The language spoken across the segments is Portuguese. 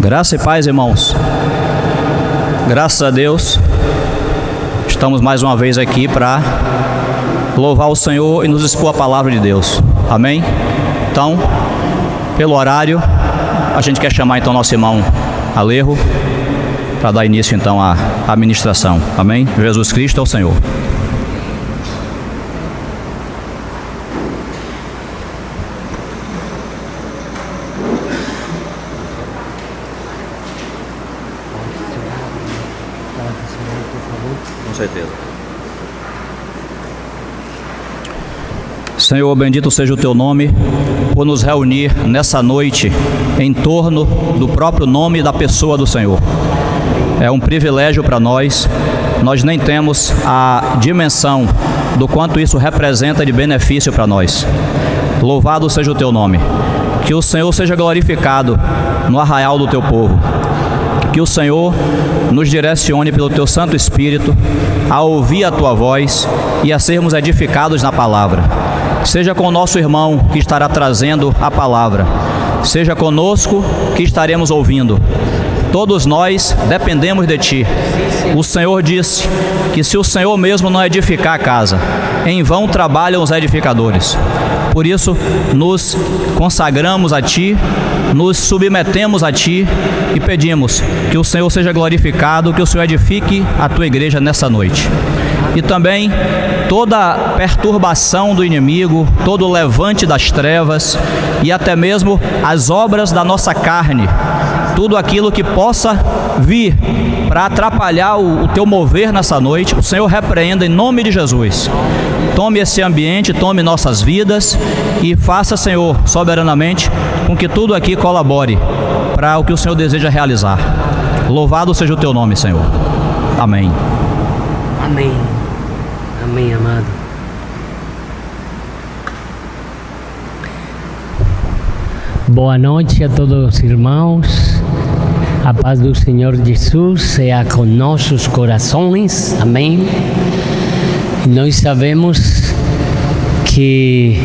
Graça e paz, irmãos. Graças a Deus, estamos mais uma vez aqui para louvar o Senhor e nos expor a palavra de Deus. Amém? Então, pelo horário, a gente quer chamar então nosso irmão Alejo para dar início então à ministração. Amém? Jesus Cristo é o Senhor. Com certeza. Senhor, bendito seja o teu nome por nos reunir nessa noite em torno do próprio nome da pessoa do Senhor. É um privilégio para nós. Nós nem temos a dimensão do quanto isso representa de benefício para nós. Louvado seja o teu nome. Que o Senhor seja glorificado no arraial do teu povo. Que o Senhor nos direcione pelo teu Santo Espírito a ouvir a tua voz e a sermos edificados na palavra. Seja com o nosso irmão que estará trazendo a palavra. Seja conosco que estaremos ouvindo. Todos nós dependemos de ti. O Senhor disse que se o Senhor mesmo não edificar a casa, em vão trabalham os edificadores. Por isso, nos consagramos a ti, nos submetemos a ti e pedimos que o Senhor seja glorificado, que o Senhor edifique a tua igreja nessa noite. E também toda perturbação do inimigo, todo levante das trevas e até mesmo as obras da nossa carne, tudo aquilo que possa vir para atrapalhar o teu mover nessa noite, o Senhor repreenda em nome de Jesus. Tome esse ambiente, tome nossas vidas e faça, Senhor, soberanamente, com que tudo aqui colabore para o que o Senhor deseja realizar. Louvado seja o teu nome, Senhor. Amém. Amém. Amém, amado. Boa noite a todos os irmãos. A paz do Senhor Jesus seja com nossos corações. Amém. E nós sabemos que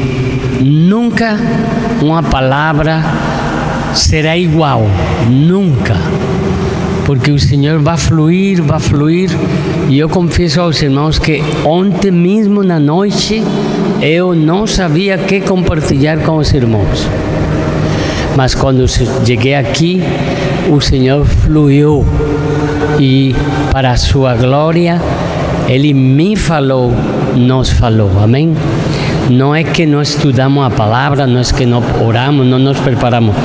nunca uma palavra será igual. Nunca. Porque o Senhor vai fluir. E eu confesso aos irmãos que ontem mesmo na noite eu não sabia o que compartilhar com os irmãos. Mas quando cheguei aqui, o Senhor fluiu e para a sua glória, Ele me falou, nos falou, amém? Não é que nós estudamos a palavra, não é que nós oramos, não nos preparamos,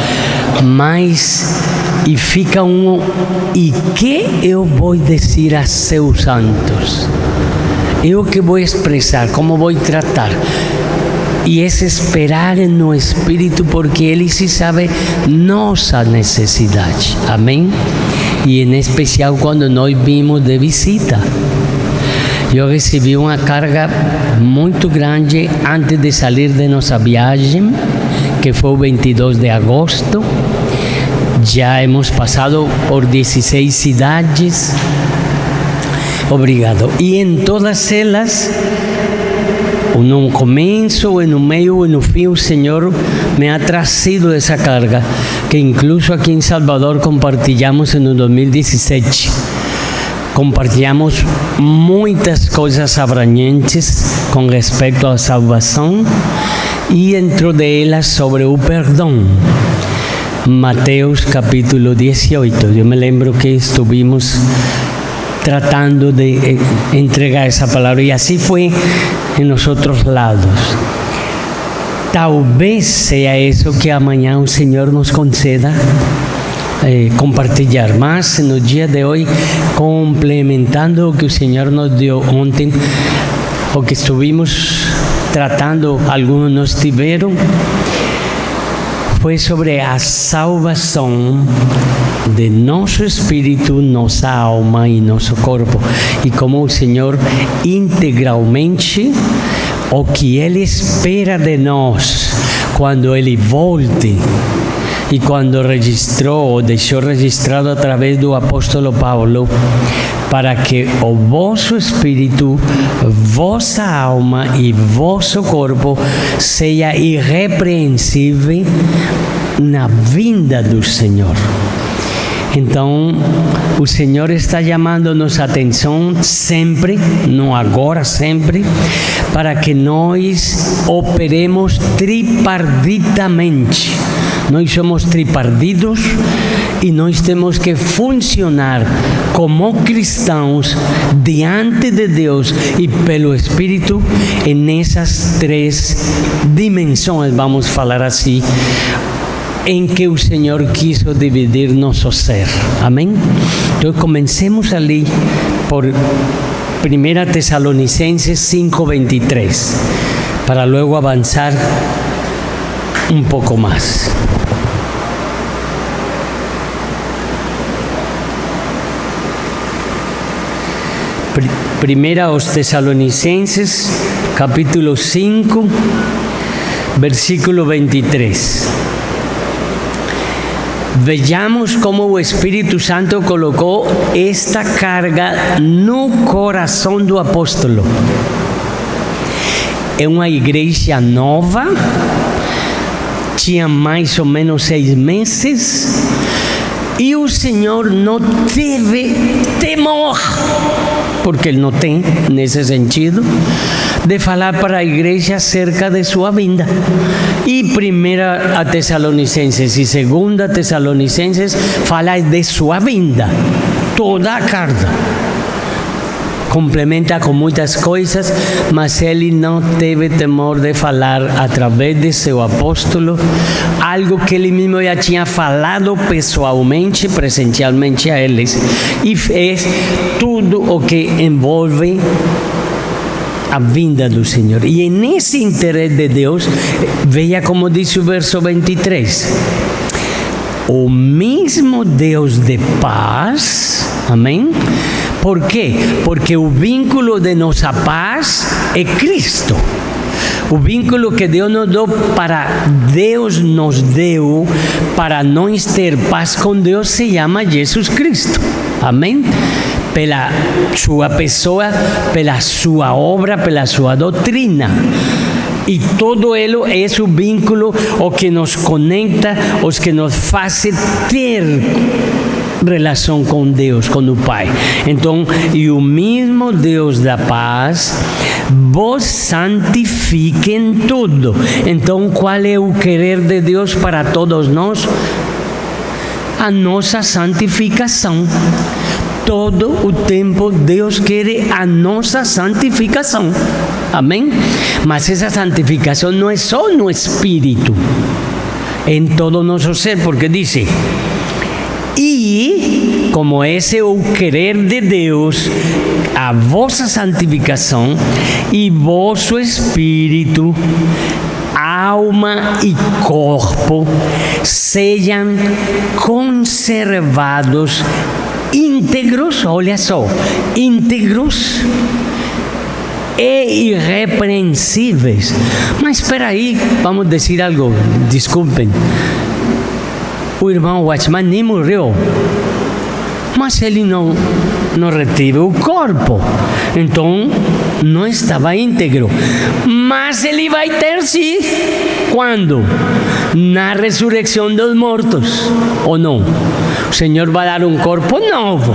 mas e fica e que eu vou dizer a seus santos? Eu que vou expressar, como vou tratar? E é esperar no Espírito, porque Ele se sabe nossa necessidade. Amém? E em especial quando nós vimos de visita. Eu recebi uma carga muito grande antes de sair de nossa viagem, que foi o 22 de agosto. Já hemos passado por 16 cidades. Obrigado. E em todas elas, no começo, no meio e no fim, o Senhor me ha trazido essa carga, que incluso aqui em Salvador compartilhamos no 2017. Compartilhamos muitas coisas abrangentes com respeito à salvação e dentro delas sobre o perdão. Mateus capítulo 18. Eu me lembro que estivemos tratando de entregar essa palavra e assim foi em os outros lados. Talvez seja isso que amanhã o Senhor nos conceda compartilhar, mas no dia de hoje, complementando o que o Senhor nos deu ontem, o que estivemos tratando, alguns nos tiveram, foi sobre a salvação de nosso espírito, nossa alma e nosso corpo, e como o Senhor integralmente, o que Ele espera de nós quando Ele volte, e quando registrou ou deixou registrado através do apóstolo Paulo, para que o vosso espírito, vossa alma e vosso corpo seja irrepreensível na vinda do Senhor. Então, o Senhor está chamando-nos a atenção sempre, não agora, sempre, para que nós operemos triparditamente. Nós somos tripartidos e nós temos que funcionar como cristãos diante de Deus e pelo Espírito nessas três dimensões, vamos falar assim, em que o Senhor quis dividir nosso ser. Amém? Então comencemos ali por 1 Tessalonicenses 5:23, para luego avançar um pouco mais. Primeira aos Tessalonicenses, capítulo 5, versículo 23. Vejamos como o Espírito Santo colocou esta carga no coração do apóstolo. É uma igreja nova, tinha mais ou menos 6 meses, e o Senhor não teve temor, porque Ele não tem, nesse sentido, de falar para a igreja acerca de sua vinda. E 1 Tessalonicenses e 2 Tessalonicenses fala de sua vinda, toda a carta. Complementa com muitas coisas, mas ele não teve temor de falar através de seu apóstolo algo que ele mesmo já tinha falado pessoalmente, presencialmente a eles, e fez tudo o que envolve a vinda do Senhor. E nesse interesse de Deus, veja como diz o verso 23. O mesmo Deus de paz, amém? Por quê? Porque o vínculo de nossa paz é Cristo. O vínculo que Deus nos deu para nós ter paz com Deus se chama Jesus Cristo. Amém? Pela sua pessoa, pela sua obra, pela sua doutrina. E todo ele é o vínculo, o que nos conecta, os que nos faz ter relação com Deus, com o Pai. Então, e o mesmo Deus da paz vos santifique em tudo. Então, qual é o querer de Deus para todos nós? A nossa santificação. Todo o tempo Deus quer a nossa santificação. Amém? Mas essa santificação não é só no espírito, é em todo o nosso ser, porque diz: e, como esse é o querer de Deus, a vossa santificação e vosso espírito, alma e corpo sejam conservados íntegros, olha só, íntegros e irrepreensíveis. Mas espera aí, vamos dizer algo, desculpem. O irmão Watchman nem morreu, mas ele não reteve o corpo, então não estava íntegro. Mas ele vai ter sim, quando? Na ressurreição dos mortos, ou não? O Senhor vai dar um corpo novo.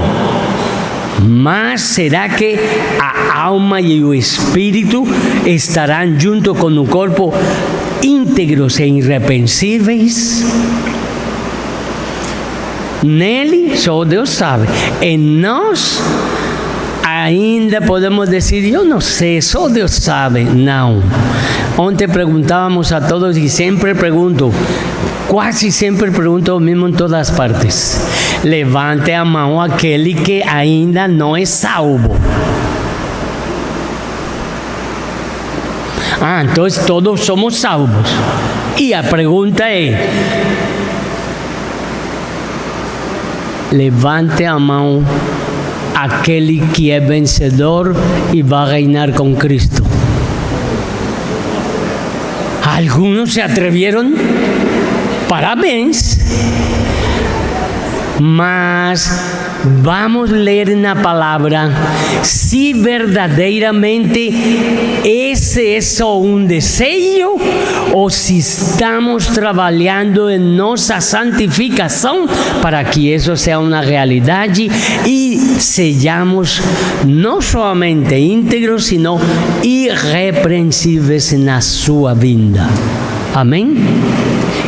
Mas será que a alma e o espírito estarão junto com o corpo íntegros e irrepreensíveis? Nele, só Deus sabe. Em nós, ainda podemos dizer, eu não sei, só Deus sabe. Não. Ontem perguntávamos a todos e sempre pergunto, quase sempre pergunto o mesmo em todas as partes. Levante a mão aquele que ainda não é salvo. Então todos somos salvos. E a pergunta é: levante a mão aquele que é vencedor e vai reinar com Cristo. Alguns se atreveram? Parabéns. mas vamos a leer en la palabra si verdaderamente ese es un deseo o si estamos trabajando en nuestra santificación para que eso sea una realidad y seamos no solamente íntegros, sino irreprensibles en la su vida. Amén.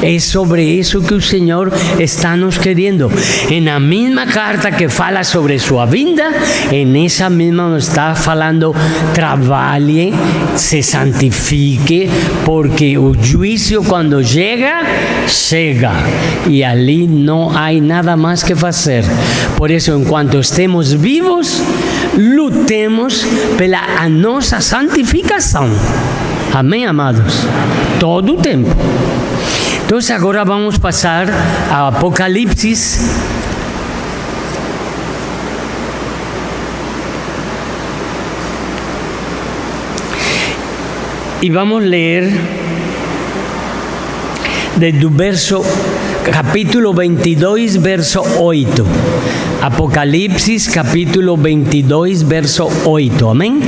Es sobre eso que el Señor está nos queriendo. En la misma carta que fala sobre su vida, en esa misma nos está falando, trabaje, se santifique, porque el juicio cuando llega, llega. Y allí no hay nada más que hacer. Por eso, en cuanto estemos vivos, lutemos pela nuestra santificación. Amén, amados. Todo el tiempo. Entonces ahora vamos a pasar a Apocalipsis. Y vamos a leer desde el capítulo 22, verso 8. Apocalipsis, capítulo 22, verso 8. Amén.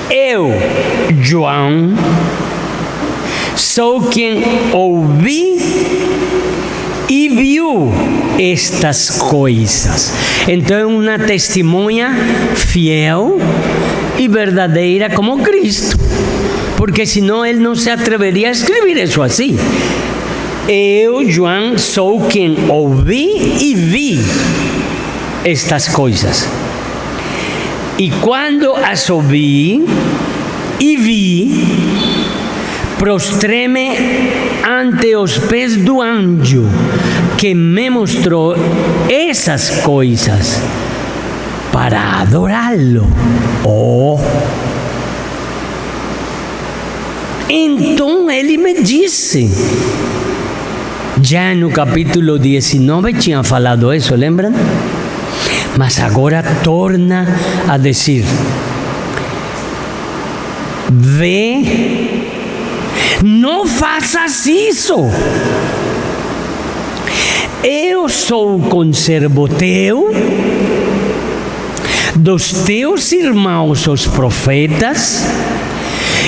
Eu, João, sou quem ouvi e viu estas coisas. Então, uma testemunha fiel e verdadeira como Cristo, porque senão ele não se atreveria a escrever isso assim. Eu, João, sou quem ouvi e vi estas coisas. E quando as ouvi e vi, prostrei-me ante os pés do anjo que me mostrou essas coisas para adorá-lo. Oh! Então ele me disse, já no capítulo 19 tinha falado isso, lembram? Mas agora torna a dizer: vê, não faças isso. Eu sou o conservo teu, dos teus irmãos os profetas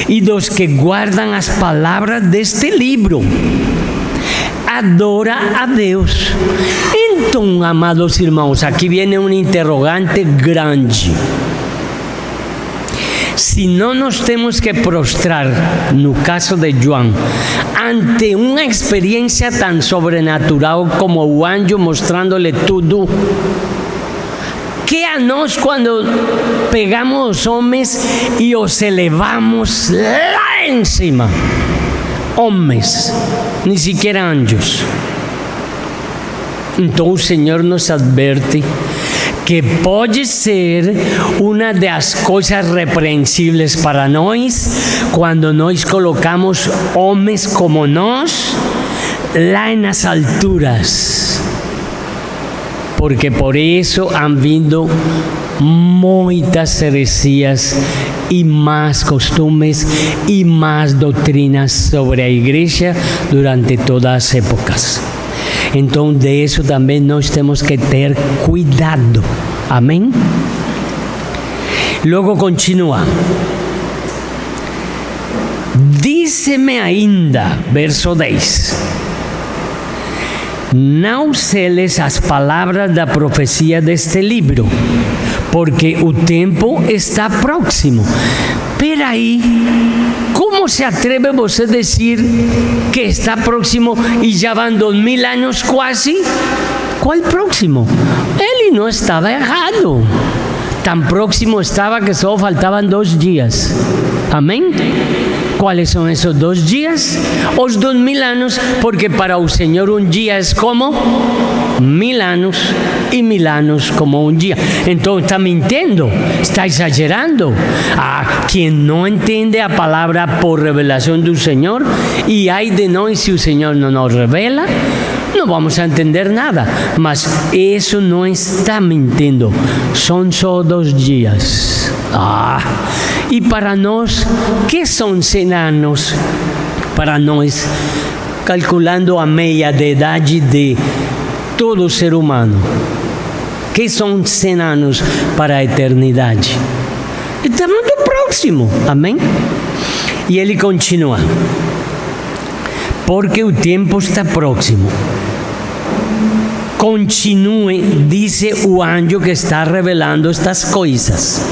e dos que guardam as palavras deste livro. Adora a Deus. Então, amados irmãos, aqui vem um interrogante grande. Se não nos temos que prostrar, no caso de João, ante uma experiência tão sobrenatural como o anjo mostrando-lhe tudo, que a nós quando pegamos os homens e os elevamos lá em cima? Homens, nem sequer anjos. Então o Senhor nos adverte que pode ser uma das coisas repreensíveis para nós quando nós colocamos homens como nós lá nas alturas. Porque por isso han vindo muitas heresias e más costumes e más doutrinas sobre a igreja durante todas as épocas. Então, de isso também nós temos que ter cuidado. Amém? Logo continua. Dice-me ainda, verso 10. Não seles as palavras da profecia deste livro, porque o tempo está próximo. Peraí, como se atreve você a dizer que está próximo e já vão 2000 anos quase? Qual próximo? Ele não estava errado. Tão próximo estava que só faltavam 2 dias. Amém? ¿Cuáles son esos 2 días? Os 2000 anos, porque para o Senhor um dia é como 1000 anos e 1000 anos como um dia. Então está mentindo, está exagerando. Quem não entende a palavra por revelação do Senhor, e ai de nós se o Senhor não nos revela, não vamos a entender nada. Mas isso não está mentindo. São só 2 dias. E para nós, que são 100 anos? Para nós, calculando a meia de idade de todo ser humano, que são 100 anos para a eternidade? Está muito próximo, amém? E ele continua, porque o tempo está próximo. Continue, disse o anjo que está revelando estas coisas.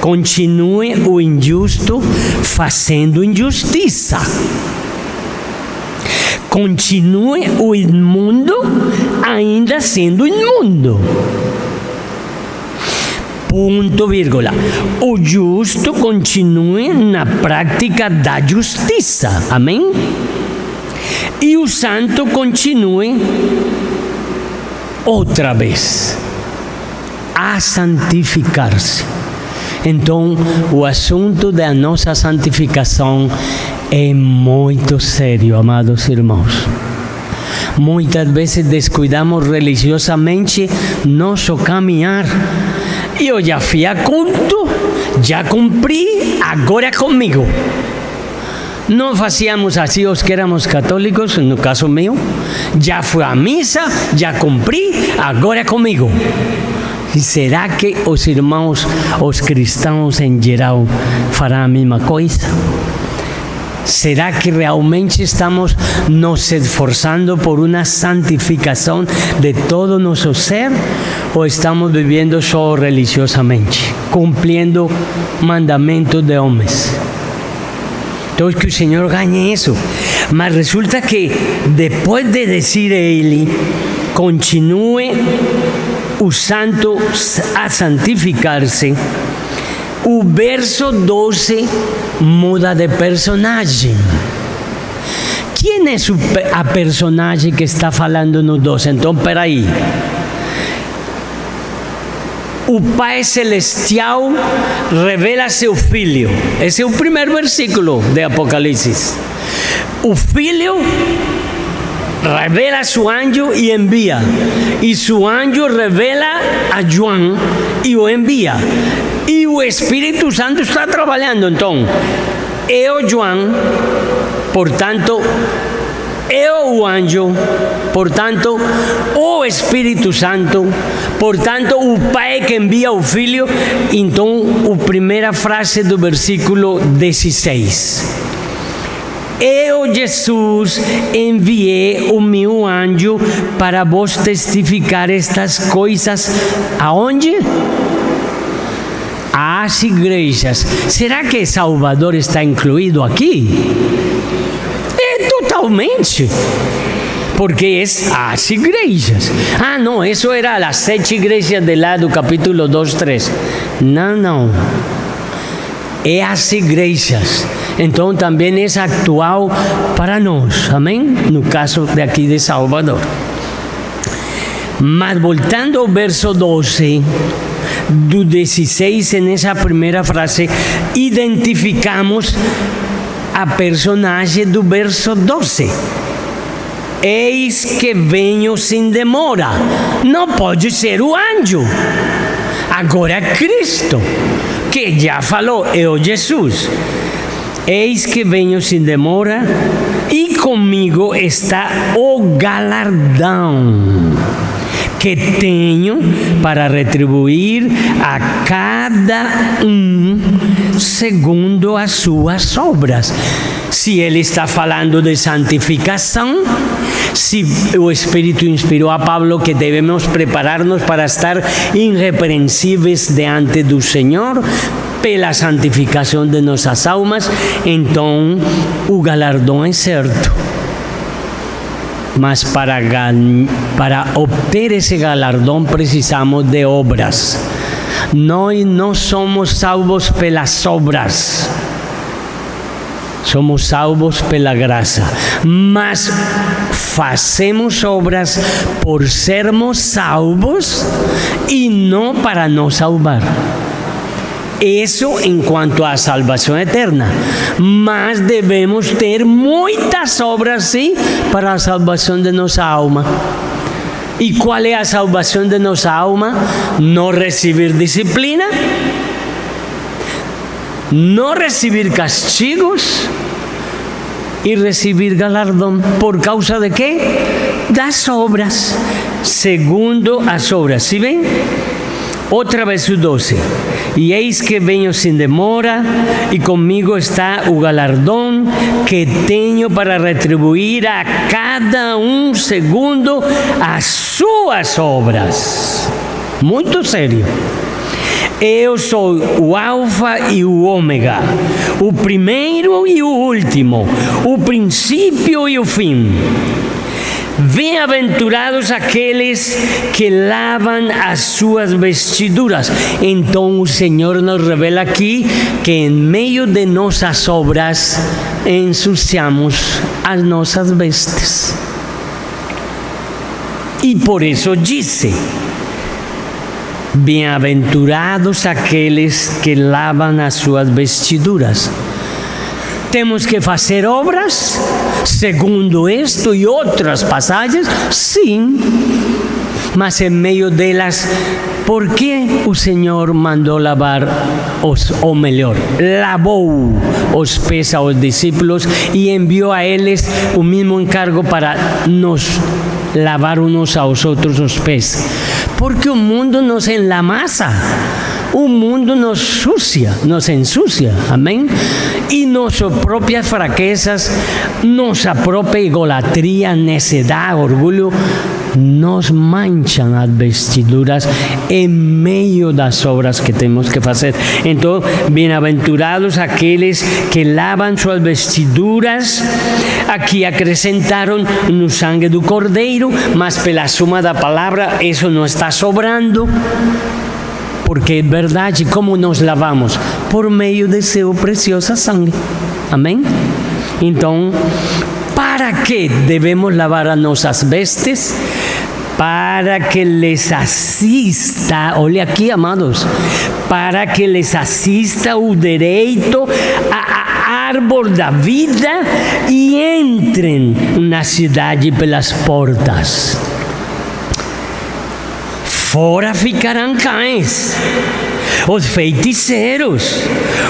Continue o injusto fazendo injustiça. Continue o imundo ainda sendo imundo. Ponto, vírgula. O justo continue na prática da justiça. Amém? E o santo continue outra vez a santificar-se. Então, o assunto da nossa santificação é muito sério, amados irmãos. Muitas vezes descuidamos religiosamente nosso caminhar. Eu já fui a culto, já cumpri, agora é comigo. Não fazíamos assim os que éramos católicos, no caso meu. Já fui à missa, já cumpri, agora é comigo. E será que os irmãos, os cristãos em geral, farão a mesma coisa? Será que realmente estamos nos esforçando por uma santificação de todo nosso ser? Ou estamos vivendo só religiosamente, cumprindo mandamentos de homens? Então, que o Senhor ganhe isso. Mas resulta que, depois de dizer a ele, continue o santo a santificar-se, o verso 12 muda de personagem. Quem é a personagem que está falando no 12? Então, peraí. O Pai Celestial revela seu Filho. Esse é o primeiro versículo de Apocalipse. O Filho revela seu anjo e envia. E seu anjo revela a João e o envia. E o Espírito Santo está trabalhando. Então, eu, João, portanto, eu, o anjo, portanto, o Espírito Santo, portanto, o Pai que envia o Filho. Então, a primeira frase do versículo 16. Eu, Jesus, enviei o meu anjo para vos testificar estas coisas. Aonde? Às igrejas. Será que Salvador está incluído aqui? É totalmente. Porque é as igrejas. Ah, não, isso era as 7 igrejas de lá do capítulo 2, 3. Não, não. É as igrejas. Então também é atual para nós. Amém? No caso de aqui de Salvador. Mas voltando ao verso 12, do 16, nessa primeira frase, identificamos a personagem do verso 12. Eis que venho sem demora. Não pode ser o anjo. Agora é Cristo, que já falou, eu, Jesus. Eis que venho sem demora, e comigo está o galardão que tenho para retribuir a cada segundo as suas obras. Se ele está falando de santificação, se o Espírito inspirou a Pablo que devemos preparar-nos para estar irrepreensíveis diante do Senhor, pela santificação de nossas almas, então o galardão é certo. Mas para obter esse galardão precisamos de obras. Nós não somos salvos pelas obras. Somos salvos pela graça. Mas fazemos obras por sermos salvos e não para nos salvar. Isso em quanto à salvação eterna. Mas devemos ter muitas obras, sim, para a salvação de nossa alma. E qual é a salvação de nossa alma? Não receber disciplina, no recibir castigos y recibir galardón. ¿Por causa de qué? Das obras, segundo as obras. ¿Sí ven? Outra vez o 12. E eis que venho sem demora, e comigo está o galardão que tenho para retribuir a cada segundo as suas obras. Muito sério. Eu sou o Alfa e o Ômega, o primeiro e o último, o princípio e o fim. Bem-aventurados aqueles que lavam as suas vestiduras. Então o Senhor nos revela aqui que em meio de nossas obras ensuciamos as nossas vestes. E por isso disse: bem-aventurados aqueles que lavam as suas vestiduras. Temos que fazer obras, segundo isto e outras passagens? Sim. Mas em meio delas, por que o Senhor mandou lavar ou melhor, lavou os pés aos discípulos e enviou a eles o mesmo encargo para nos lavar uns aos outros os pés? Porque o mundo nos enlamasa. O mundo nos ensucia, amém? E nossas próprias fraquezas, nossa própria idolatria, necessidade, orgulho, nos manchan as vestiduras em meio das obras que temos que fazer. Então, bem-aventurados aqueles que lavam suas vestiduras. Aqui acrescentaram no sangue do Cordeiro, mas pela suma da palavra, isso não está sobrando. Porque é verdade, como nos lavamos? Por meio de seu precioso sangue. Amém? Então, para que devemos lavar as nossas vestes? Para que les assista, olha aqui, amados, para que les assista o direito à árvore da vida e entrem na cidade pelas portas. Fora ficarão cães, os feiticeiros,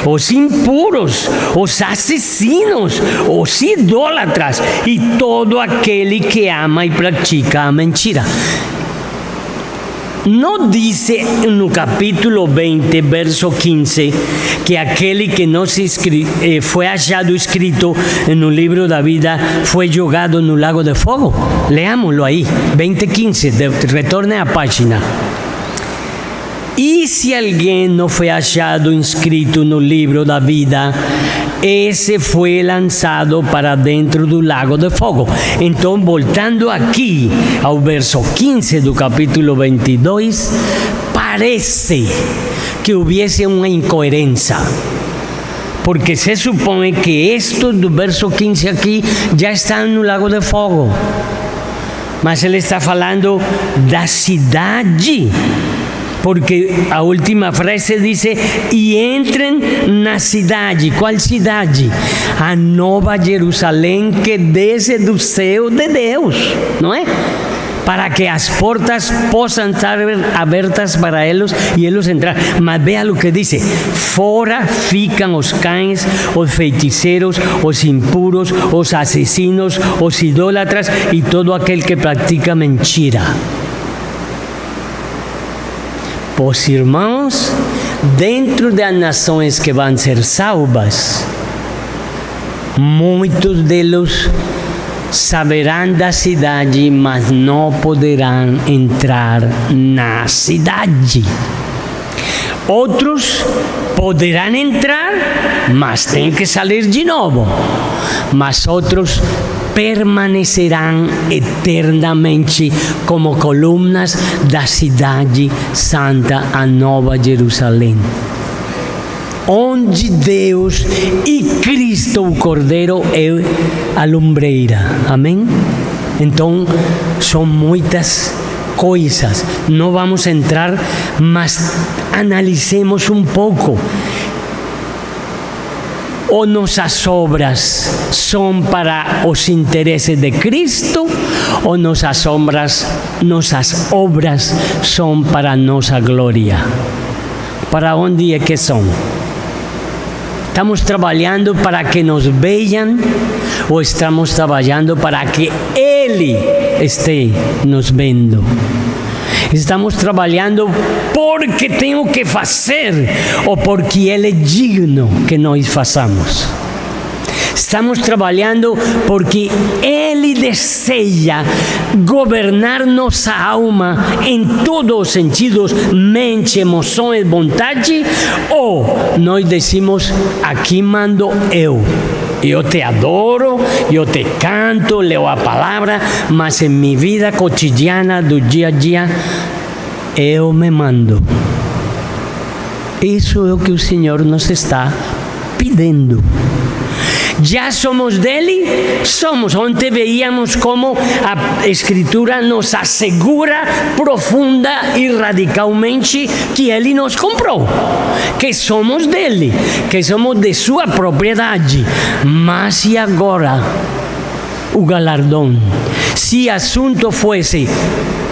os impuros, os assassinos, os idólatras e todo aquele que ama e pratica a mentira. Não diz no capítulo 20, verso 15, que aquele que não foi achado escrito no livro da vida foi jogado no lago de fogo? Leámoslo aí, 20:15, retorne à página. E se alguém não foi achado inscrito no livro da vida, esse foi lançado para dentro do lago de fogo. Então, voltando aqui ao verso 15 do capítulo 22, parece que houvesse uma incoerência. Porque se supõe que isto do verso 15 aqui já está no lago de fogo. Mas ele está falando da cidade. Porque a última frase diz: e entrem na cidade. Qual cidade? A nova Jerusalém que desce do céu de Deus, não é? Para que as portas possam estar abertas para eles e eles entrar. Mas veja o que diz: fora ficam os cães, os feiticeiros, os impuros, os assassinos, os idólatras e todo aquele que pratica mentira. Os irmãos, dentro das nações que vão ser salvas, muitos deles saberão da cidade, mas não poderão entrar na cidade. Outros poderão entrar, mas têm que sair de novo. Mas outros permanecerão eternamente como colunas da cidade santa, a Nova Jerusalém, onde Deus e Cristo, o Cordeiro, é a lumbreira. Amém? Então, são muitas coisas. Não vamos entrar, mas analisemos um pouco. Ou nossas obras são para os interesses de Cristo, ou nossas obras são para a nossa glória? Para onde é que são? Estamos trabalhando para que nos vejam ou estamos trabalhando para que Ele esteja nos vendo? Estamos trabalhando porque tenho que fazer ou porque Ele é digno que nós façamos? Estamos trabalhando porque Ele deseja governar nossa alma em todos os sentidos, mente, emoções, vontade, ou nós decimos, aqui mando eu te adoro, eu te canto, leio a palavra, mas em minha vida cotidiana do dia a dia, eu me mando. Isso é o que o Senhor nos está pedindo. Já somos dele? Somos. Ontem veíamos como a Escritura nos assegura profunda e radicalmente que ele nos comprou, que somos dele, que somos de sua propriedade. Mas e agora? O galardão. Se assunto fosse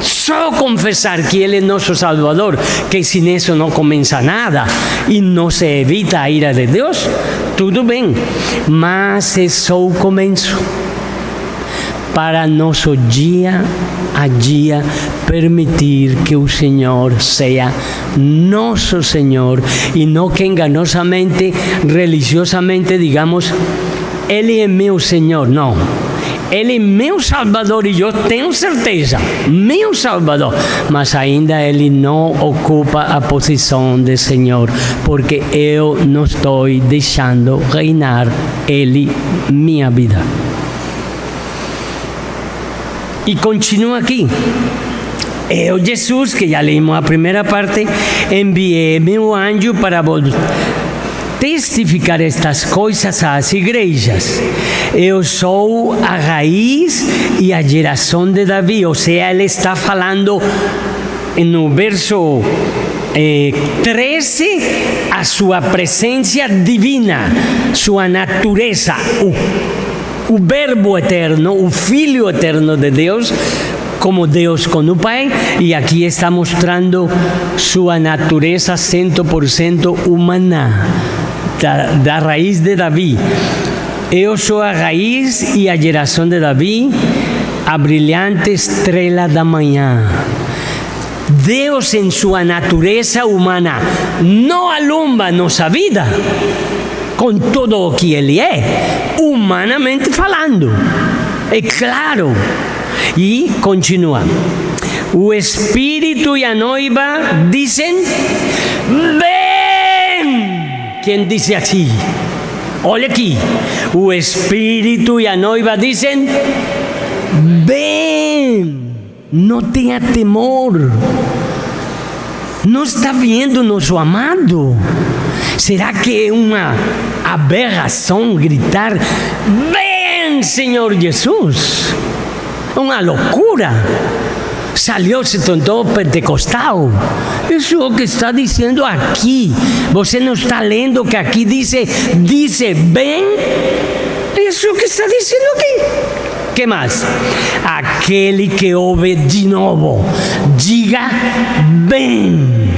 só confessar que Ele é nosso Salvador, que sem isso não começa nada e não se evita a ira de Deus, tudo bem, mas é só o começo. Para nosso dia a dia permitir que o Senhor seja nosso Senhor e não que enganosamente, religiosamente digamos, Ele é meu Senhor. Não. Ele é meu Salvador e eu tenho certeza, meu Salvador, mas ainda Ele não ocupa a posição de Senhor, porque eu não estou deixando reinar Ele minha vida. E continua aqui. Eu, Jesus, que já lemos a primeira parte, enviei meu anjo para testificar estas coisas às igrejas. Eu sou a raiz e a geração de Davi. Ou seja, ele está falando no verso 13 a sua presença divina, sua natureza, o verbo eterno, o Filho eterno de Deus, como Deus com o Pai, e aqui está mostrando sua natureza 100% humana, da raiz de Davi. Eu sou a raiz e a geração de Davi, a brilhante estrela da manhã. Deus, em sua natureza humana, não alumbra nossa vida com tudo o que Ele é, humanamente falando. É claro. E continua. O Espírito e a noiva dizem: vem! Quem disse assim? Olha aqui. O Espírito e a noiva dizem: vem! Não tenha temor. Não está vendo nosso amado? Será que é uma aberração gritar: vem, Senhor Jesus? Uma loucura. Salió-se todo pentecostal. Isso é o que está dizendo aqui. Você não está lendo que aqui diz bem? Isso é o que está dizendo aqui. Que mais? Aquele que ouve de novo, diga bem.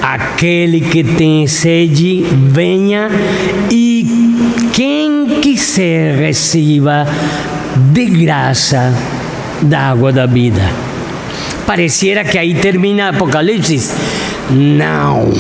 Aquele que tem sede, venha, e quem quiser receba de graça da água da vida. Pareciera que aí termina Apocalipse. Não.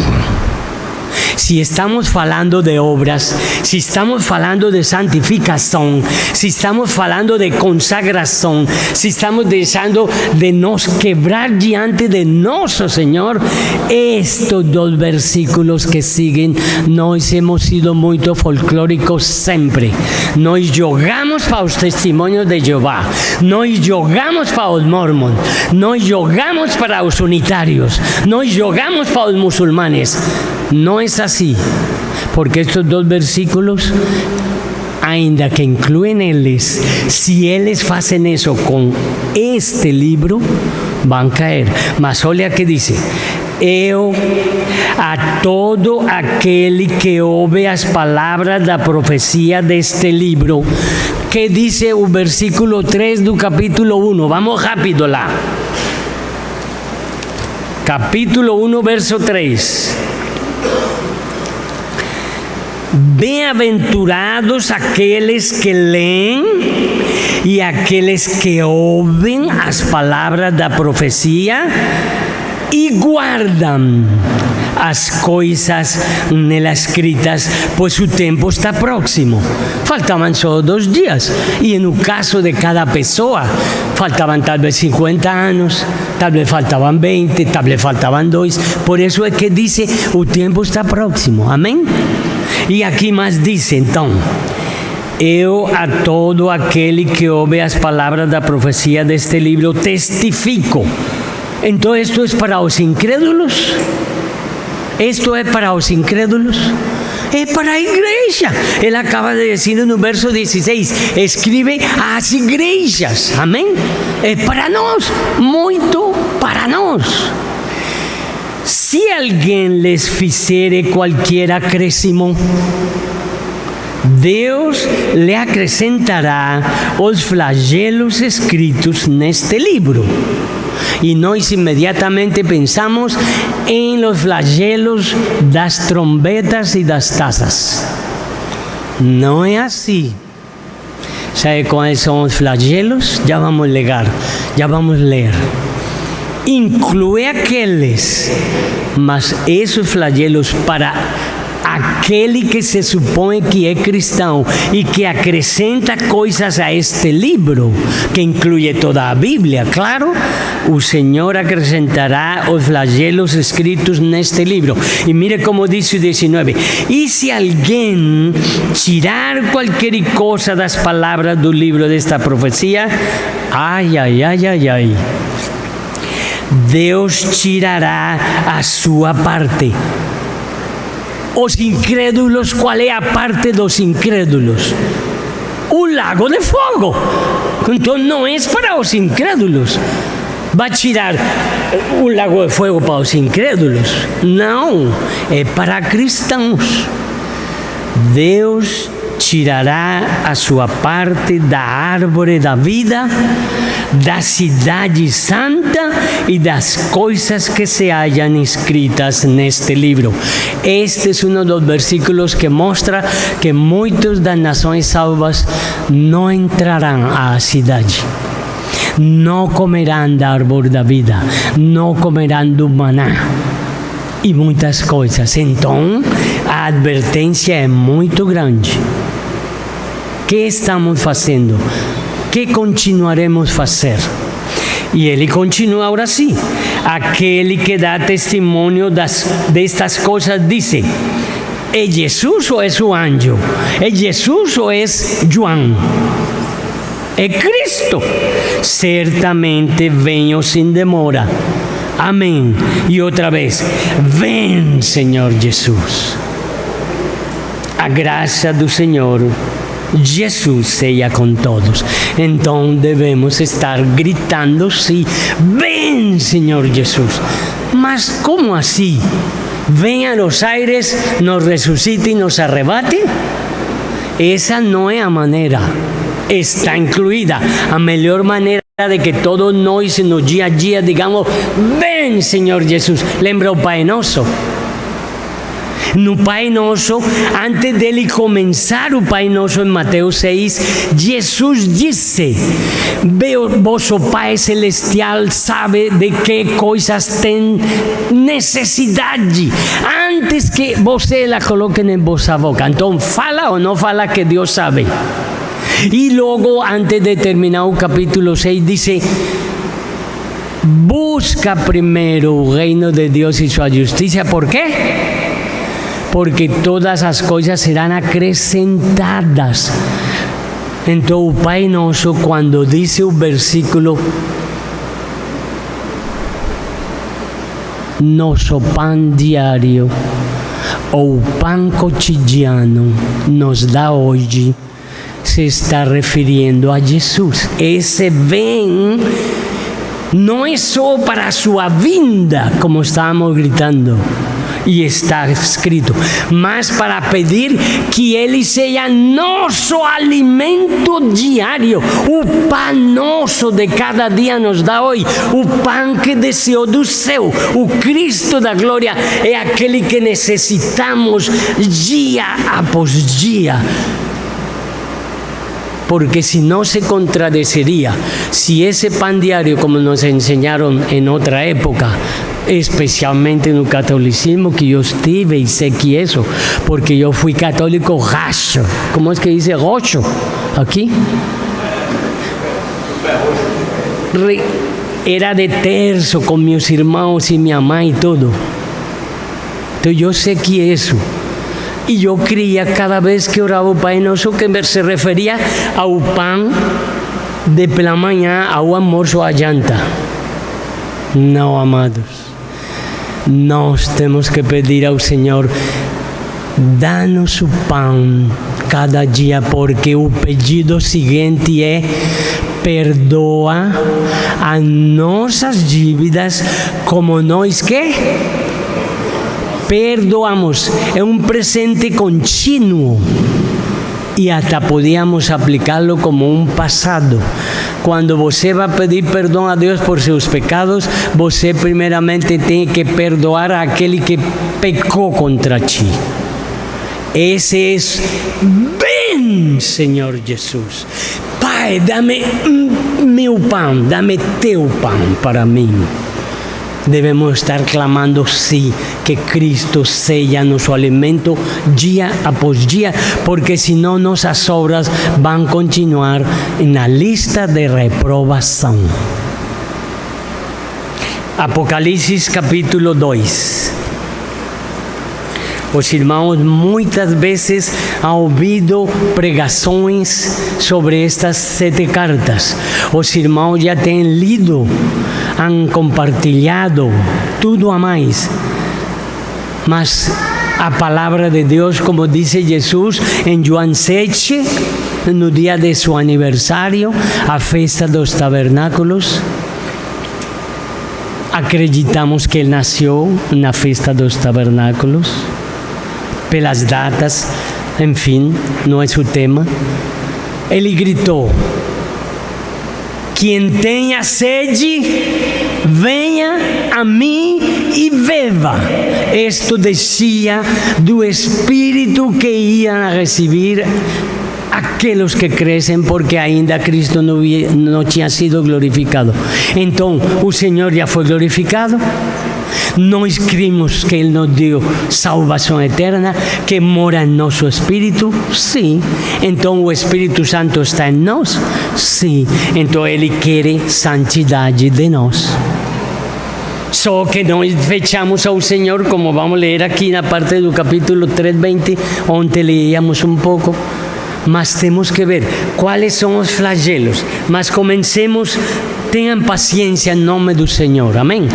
Si estamos falando de obras, si estamos falando de santificação, si estamos falando de consagração, si estamos deixando de nos quebrar diante de nosso Senhor, estes dois versículos que siguen, nós hemos sido muito folclóricos sempre. Nós jogamos para os testemunhos de Jeová, nós jogamos para os mormons, nós jogamos para os unitários, nós jogamos para os muçulmanes. No es así, porque estos dos versículos, ainda que incluyen ellos, si ellos hacen eso con este libro, van a caer. Mas olha que dice: eu a todo aquele que ouve as palavras da profecia deste livro, que dice o versículo 3 do capítulo 1. Vamos rápido lá. Capítulo 1, verso 3. Bem-aventurados aqueles que leem e aqueles que ouvem as palavras da profecia e guardam as coisas nela escritas, pois o tempo está próximo. Faltavam só 2 dias. E no caso de cada pessoa, faltavam talvez 50 anos, talvez faltavam 20, talvez faltavam 2. Por isso é que diz: o tempo está próximo. Amém? E aqui mais diz, então: eu a todo aquele que ouve as palavras da profecia deste livro testifico. Então, isto é para os incrédulos? Isto é para os incrédulos? É para a igreja. Ele acaba de dizer no verso 16: escreve às igrejas. Amém? É para nós, muito para nós. Se alguém lhes fizer qualquer acréscimo, Deus lhe acrescentará os flagelos escritos neste livro. E nós imediatamente pensamos em los flagelos das trombetas e das taças. Não é assim. ¿Sabe quais são os flagelos? Já vamos ler. Inclui aqueles, mas esses flagelos para aquele que se supõe que é cristão e que acrescenta coisas a este livro, que inclui toda a Bíblia, claro, o Senhor acrescentará os flagelos escritos neste livro. E mire como diz o 19: e se alguém tirar qualquer coisa das palavras do livro desta profecia, Deus tirará a sua parte. Os incrédulos, qual é a parte dos incrédulos? O lago de fogo. Então não é para os incrédulos. Vai tirar o lago de fogo para os incrédulos? Não, é para cristãos. Deus tirará a sua parte da árvore da vida, da cidade santa e das coisas que se hallan escritas neste livro. Este é um dos versículos que mostra que muitos das nações salvas não entrarão à cidade. Não comerão da árvore da vida, não comerão do maná e muitas coisas. Então, a advertência é muito grande. O que estamos fazendo? O que continuaremos a fazer? E ele continua agora assim: aquele que dá testemunho destas coisas disse: é Jesus ou é o anjo? É Jesus ou é João? É Cristo. Certamente venho sem demora. Amém. E outra vez: vem, Senhor Jesus. A graça do Senhor Jesus seja com todos. Então devemos estar gritando sim: vem, Senhor Jesus. Mas como assim? Venha aos aires, nos ressuscite e nos arrebate? Essa não é a maneira. Está incluída a melhor maneira de que todos nós no dia a dia digamos: vem, Senhor Jesus. Lembra o Pai Nosso? No Pai Nosso, antes dele começar o Pai Nosso em Mateus 6, Jesus disse: vosso Pai Celestial sabe de que coisas tem necessidade antes que você la coloque em vossa boca. Então, fala ou não fala que Deus sabe? E logo, antes de terminar o capítulo 6, diz: busca primeiro o reino de Deus e sua justiça. Por quê? Porque todas as coisas serão acrescentadas. Então o Pai Nosso, quando diz o versículo: nosso pão diário, ou pão cotidiano, nos dá hoje, se está referindo a Jesus. Esse vem não é só para a sua vinda, como estávamos gritando. e está escrito, mas para pedir que Ele seja nosso alimento diário, o pão nosso de cada dia nos dá hoje, o pão que desceu do céu, o Cristo da glória é aquele que necessitamos dia após dia. Porque si no se contradeciría, si ese pan diario, como nos enseñaron en otra época, especialmente en el catolicismo que yo estuve y sé que eso, porque yo fui católico gacho. ¿Cómo es que dice rocho? Aquí. Era de terzo con mis hermanos y mi mamá y todo. Entonces yo sé que eso. Y yo creía cada vez que oraba o Pai Nosso que se refería ao pão de pela manhã, ao almoço, à janta. Não, amados. Nós temos que pedir ao Senhor, dá-nos o pão cada dia, porque o pedido seguinte é: perdoa as nossas dívidas como nós que perdoamos. É um presente contínuo e até podíamos aplicá-lo como um passado. Quando você vai pedir perdão a Deus por seus pecados, você primeiramente tem que perdoar aquele que pecou contra ti. Esse é bem, Senhor Jesus. Pai, dá-me meu pão, dá-me teu pão para mim. Devemos estar clamando, sim, que Cristo seja nosso alimento dia após dia, porque senão nossas obras vão continuar na lista de reprovação. Apocalipse capítulo 2. Os irmãos muitas vezes han ouvido pregações sobre estas 7 cartas. Os irmãos já têm lido, han compartilhado tudo a mais. Mas a palavra de Deus, como disse Jesus em João 7, no dia de seu aniversário, a festa dos tabernáculos, acreditamos que ele nasceu na festa dos tabernáculos, pelas datas, enfim, não é o tema. Ele gritou: quem tenha sede, venha a mim e beba. Isto descia do Espírito que iam receber aqueles que crescem, porque ainda Cristo não tinha sido glorificado. Então, o Senhor já foi glorificado. Nós cremos que Ele nos deu salvação eterna, que mora em nosso espírito, sim. Então o Espírito Santo está em nós, sim. Então Ele quer santidade de nós. Só que nós fechamos ao Senhor, como vamos ler aqui na parte do capítulo 3:20, onde leíamos um pouco. Mas temos que ver quais são os flagelos. Mas comencemos, tenham paciência em nome do Senhor, amém?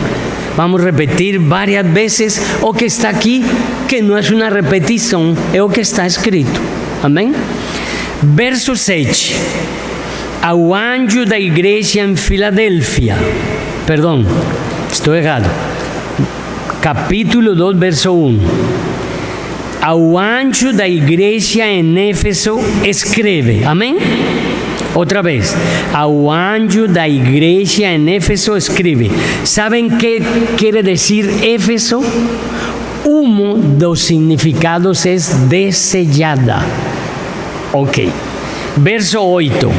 Vamos repetir várias vezes o que está aqui, que não é uma repetição, é o que está escrito. Amém? Verso 7. Ao anjo da igreja em Filadélfia. Perdão, estou errado. Capítulo 2, verso 1. Ao anjo da igreja em Éfeso escreve. Amém? Outra vez, ao anjo da igreja em Éfeso escreve. Sabem o que quer dizer Éfeso? Um dos significados é desejada. Ok. Verso 8.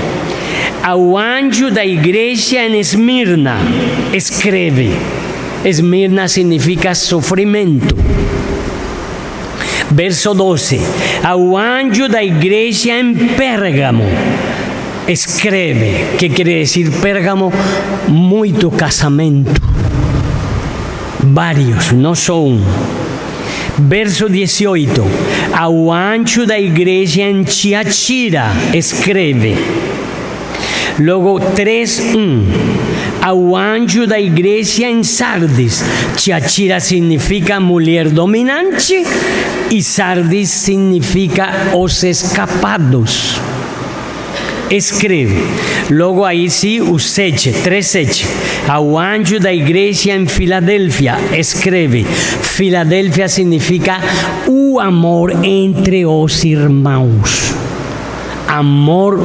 Ao anjo da igreja em Esmirna escreve. Esmirna significa sofrimento. Verso 12. Ao anjo da igreja em Pérgamo escreve, que quer dizer Pérgamo, muito casamento, vários, não só um. Verso 18, ao anjo da igreja em Tiatira escreve. Logo 3:1, ao anjo da igreja em Sardis. Tiatira significa mulher dominante e Sardis significa os escapados. escreve. Logo aí sim o 7, 3:7. Ao anjo da igreja em Filadélfia, escreve. Filadélfia significa o amor entre os irmãos. Amor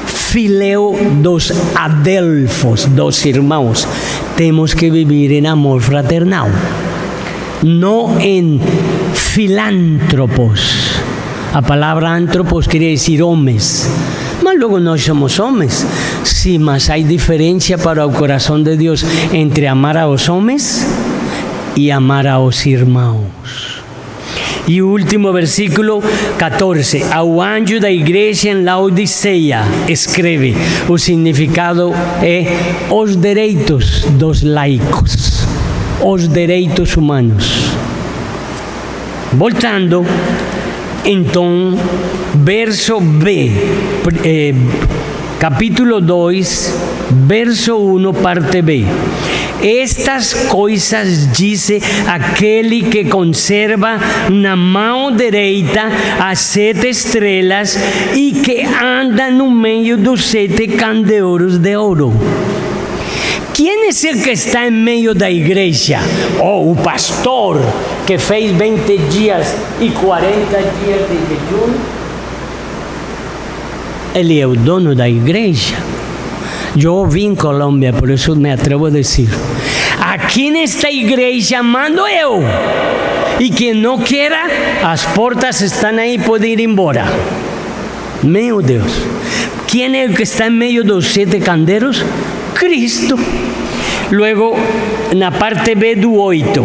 fileo dos adelfos, dos irmãos. Temos que viver em amor fraternal, não em filántropos. A palavra antropos quer dizer homens, mas logo nós somos homens. Sim, mas há diferença para o coração de Deus entre amar aos homens e amar aos irmãos. E o último versículo 14. Ao anjo da igreja em Laodiceia, escreve. O significado é os direitos dos laicos, os direitos humanos. Voltando, então, verso B, capítulo 2, verso 1, parte B. Estas coisas dice aquele que conserva na mão direita as 7 estrelas e que anda no meio dos 7 candeeiros de ouro. Quem é o que está em meio da igreja? O pastor que fez 20 dias e 40 dias de jejum. Ele é o dono da igreja. Eu vim em Colômbia, por isso me atrevo a dizer. Aqui nesta igreja mando eu. E quem não queira, as portas estão aí, pode ir embora. Meu Deus. Quem é o que está em meio dos 7 candeeiros? Cristo. Luego, na parte B do 8.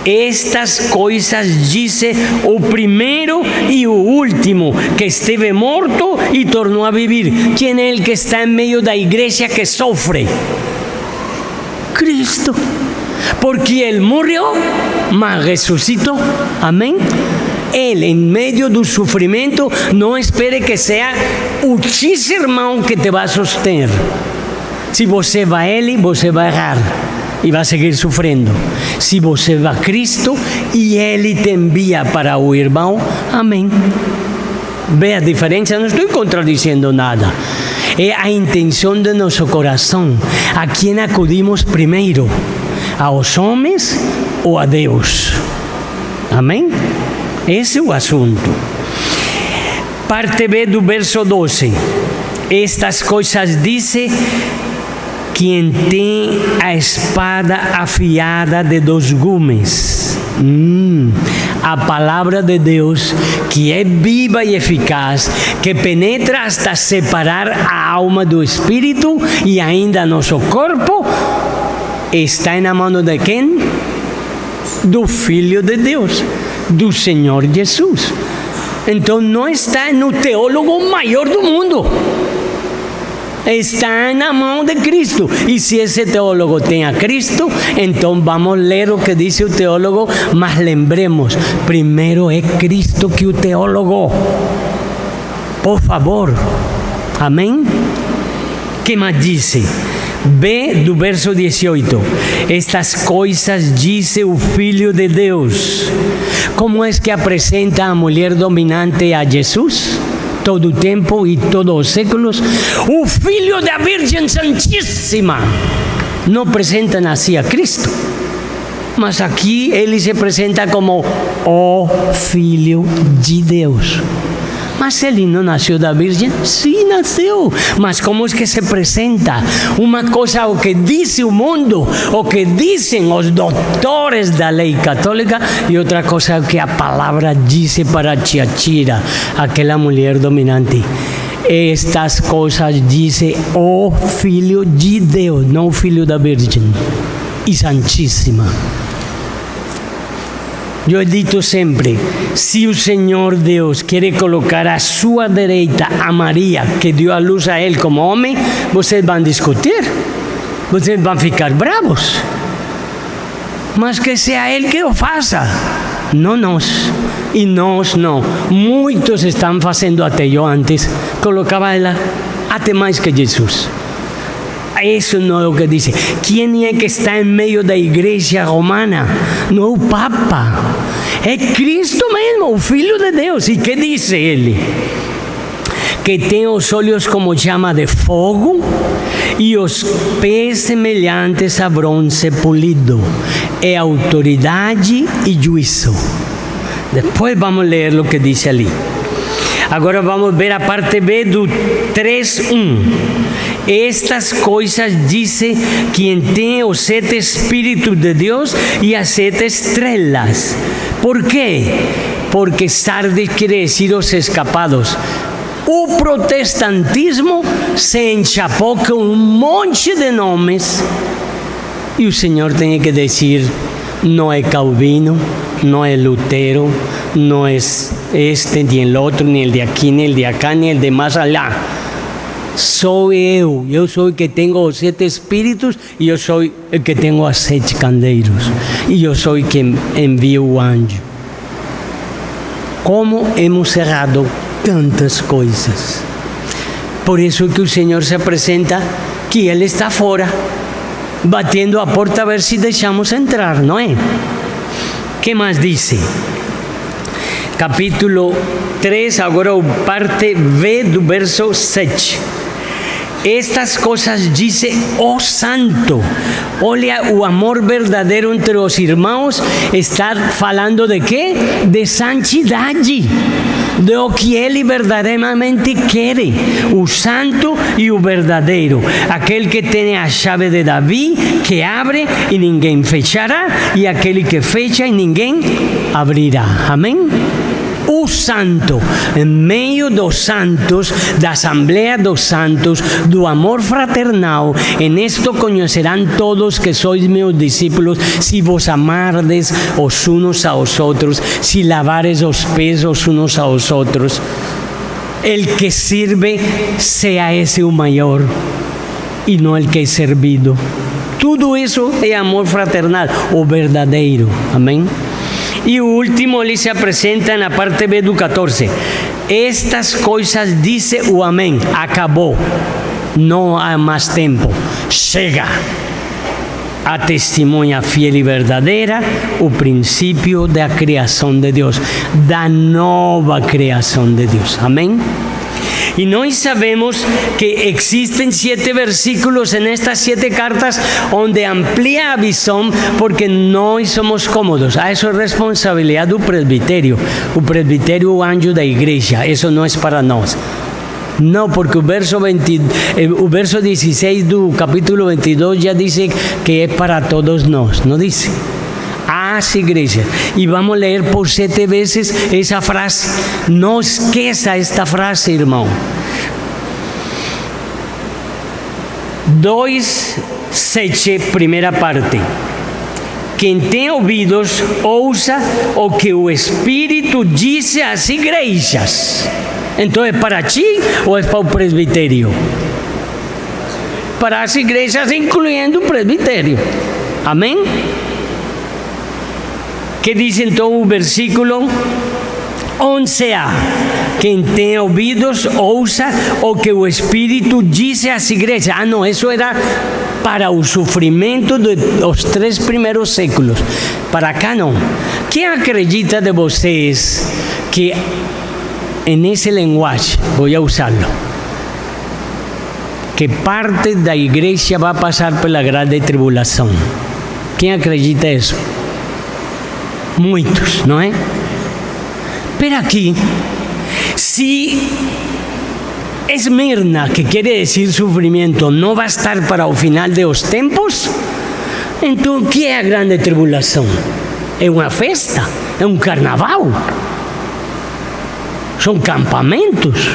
Estas coisas dice o primeiro e o último, que esteve morto e tornou a vivir. Quem é o que está em meio da igreja que sofre? Cristo. Porque Ele morreu, mas ressuscitou. Amém? Ele, em meio do sofrimento, não espere que seja o X-irmão que te vai sustentar. Se você vai a Ele, você vai errar e vai seguir sofrendo. Se você vai a Cristo e Ele te envia para o irmão, amém. Vê a diferença? Não estou contradizendo nada. É a intenção de nosso coração. A quem acudimos primeiro? Aos homens ou a Deus? Amém? Esse é o assunto. Parte B do verso 12. Estas coisas dice quem tem a espada afiada de 2 gumes. A palavra de Deus, que é viva e eficaz, que penetra hasta separar a alma do espírito e ainda nosso corpo, está na mão de quem? Do Filho de Deus, do Senhor Jesus. Então não está no teólogo maior do mundo. Está na mão de Cristo. E se esse teólogo tem a Cristo, então vamos ler o que diz o teólogo, mas lembremos, primeiro é Cristo que o teólogo. Por favor. Amém? Que mais diz? B do verso 18. Estas coisas disse o Filho de Deus. Como é que apresenta a mulher dominante a Jesus? Todo o tempo e todos os séculos, o Filho da Virgem Santíssima. Não apresentam assim a Cristo, mas aqui ele se apresenta como o Filho de Deus. Mas ele não nasceu da Virgem? Sim, nasceu. Mas como é que se apresenta? Uma coisa é o que diz o mundo, o que dizem os doutores da lei católica, e outra coisa é o que a palavra diz para Tiatira, aquela mulher dominante. Estas coisas diz o Filho de Deus, não o Filho da Virgem e Santíssima. Eu he dito sempre, se o Senhor Deus quer colocar à sua direita a Maria, que deu a luz a Ele como homem, vocês vão discutir, vocês vão ficar bravos. Mas que seja Ele que o faça, não nós. E nós não. Muitos estão fazendo, até eu antes, colocava ela até mais que Jesus. Isso não é o que diz. Quem é que está em meio da igreja romana? Não é o Papa. É Cristo mesmo, o Filho de Deus. E que diz ele? que tem os olhos como chama de fogo e os pés semelhantes a bronze polido. É autoridade e juízo. Depois vamos ler o que diz ali. Agora vamos ver a parte B do 3:1. Estas coisas dice quem tem os 7 Espíritos de Deus e as 7 estrelas. ¿Por quê? Porque Sardes quiere decir os escapados. O protestantismo se enchapó con un monte de nomes y el Señor tiene que decir, no es Calvino, no es Lutero, no es este, ni el otro, ni el de aquí, ni el de acá, ni el de más allá. Soy yo soy el que tengo los 7 espíritus y yo soy el que tengo a 7 candeiros y yo soy quien envía un anjo. ¿Cómo hemos errado tantas coisas? Por isso que o Senhor se apresenta que Ele está fora, batendo a porta a ver se deixamos entrar, não é? Que mais diz? Capítulo 3, agora parte B do verso 7. Estas coisas dice o santo. Olha, o amor verdadeiro entre os irmãos está falando de quê? De santidade, de o que ele verdadeiramente quer, o santo e o verdadeiro, aquele que tem a chave de Davi, que abre e ninguém fechará, e aquele que fecha e ninguém abrirá. Amém? O santo, em meio dos santos, da Assembleia dos Santos, do amor fraternal, en esto conhecerão todos que sois meus discípulos, se vos amardes os unos a os outros, se lavares os pés os unos a os outros. El que sirve, sea esse o maior, e não el que é servido. Tudo isso é amor fraternal, o verdadeiro. Amém? E o último, ele se apresenta na parte B do 14. Estas coisas dice o amém. Acabou. Não há mais tempo. Chega. A testemunha fiel e verdadeira, o princípio da criação de Deus, da nova criação de Deus. Amém? Y nós sabemos que existen 7 versículos en estas 7 cartas donde amplía a visão, porque nós somos cómodos. Eso es responsabilidad do presbiterio. O presbiterio é o anjo da igreja. Eso no es para nós. No, porque o verso 16 do capítulo 22 ya dice que es para todos nós. No dice. As igrejas. Y vamos a leer por 7 veces esa frase. No esqueça esta frase, irmão. 2:7, primeira parte. Quem tem ouvidos, ouça o que o Espírito diz às igrejas. Então é para ti ou é para o presbitério? Para as igrejas, incluindo o presbitério. Amém? Que diz então o versículo 11a? Quem tem ouvidos, ouça o que o Espírito diz às igrejas. Ah, não, isso era para o sofrimento dos 3 primeiros séculos. Para cá não. Quem acredita de vocês que em esse linguagem, vou usá-lo, que parte da igreja vai passar pela grande tribulação? Quem acredita isso? Muitos, não é? Pero aqui, se Esmirna, que quer dizer sofrimento, não vai estar para o final dos tempos, então o que é a grande tribulação? É uma festa? É um carnaval? São campamentos?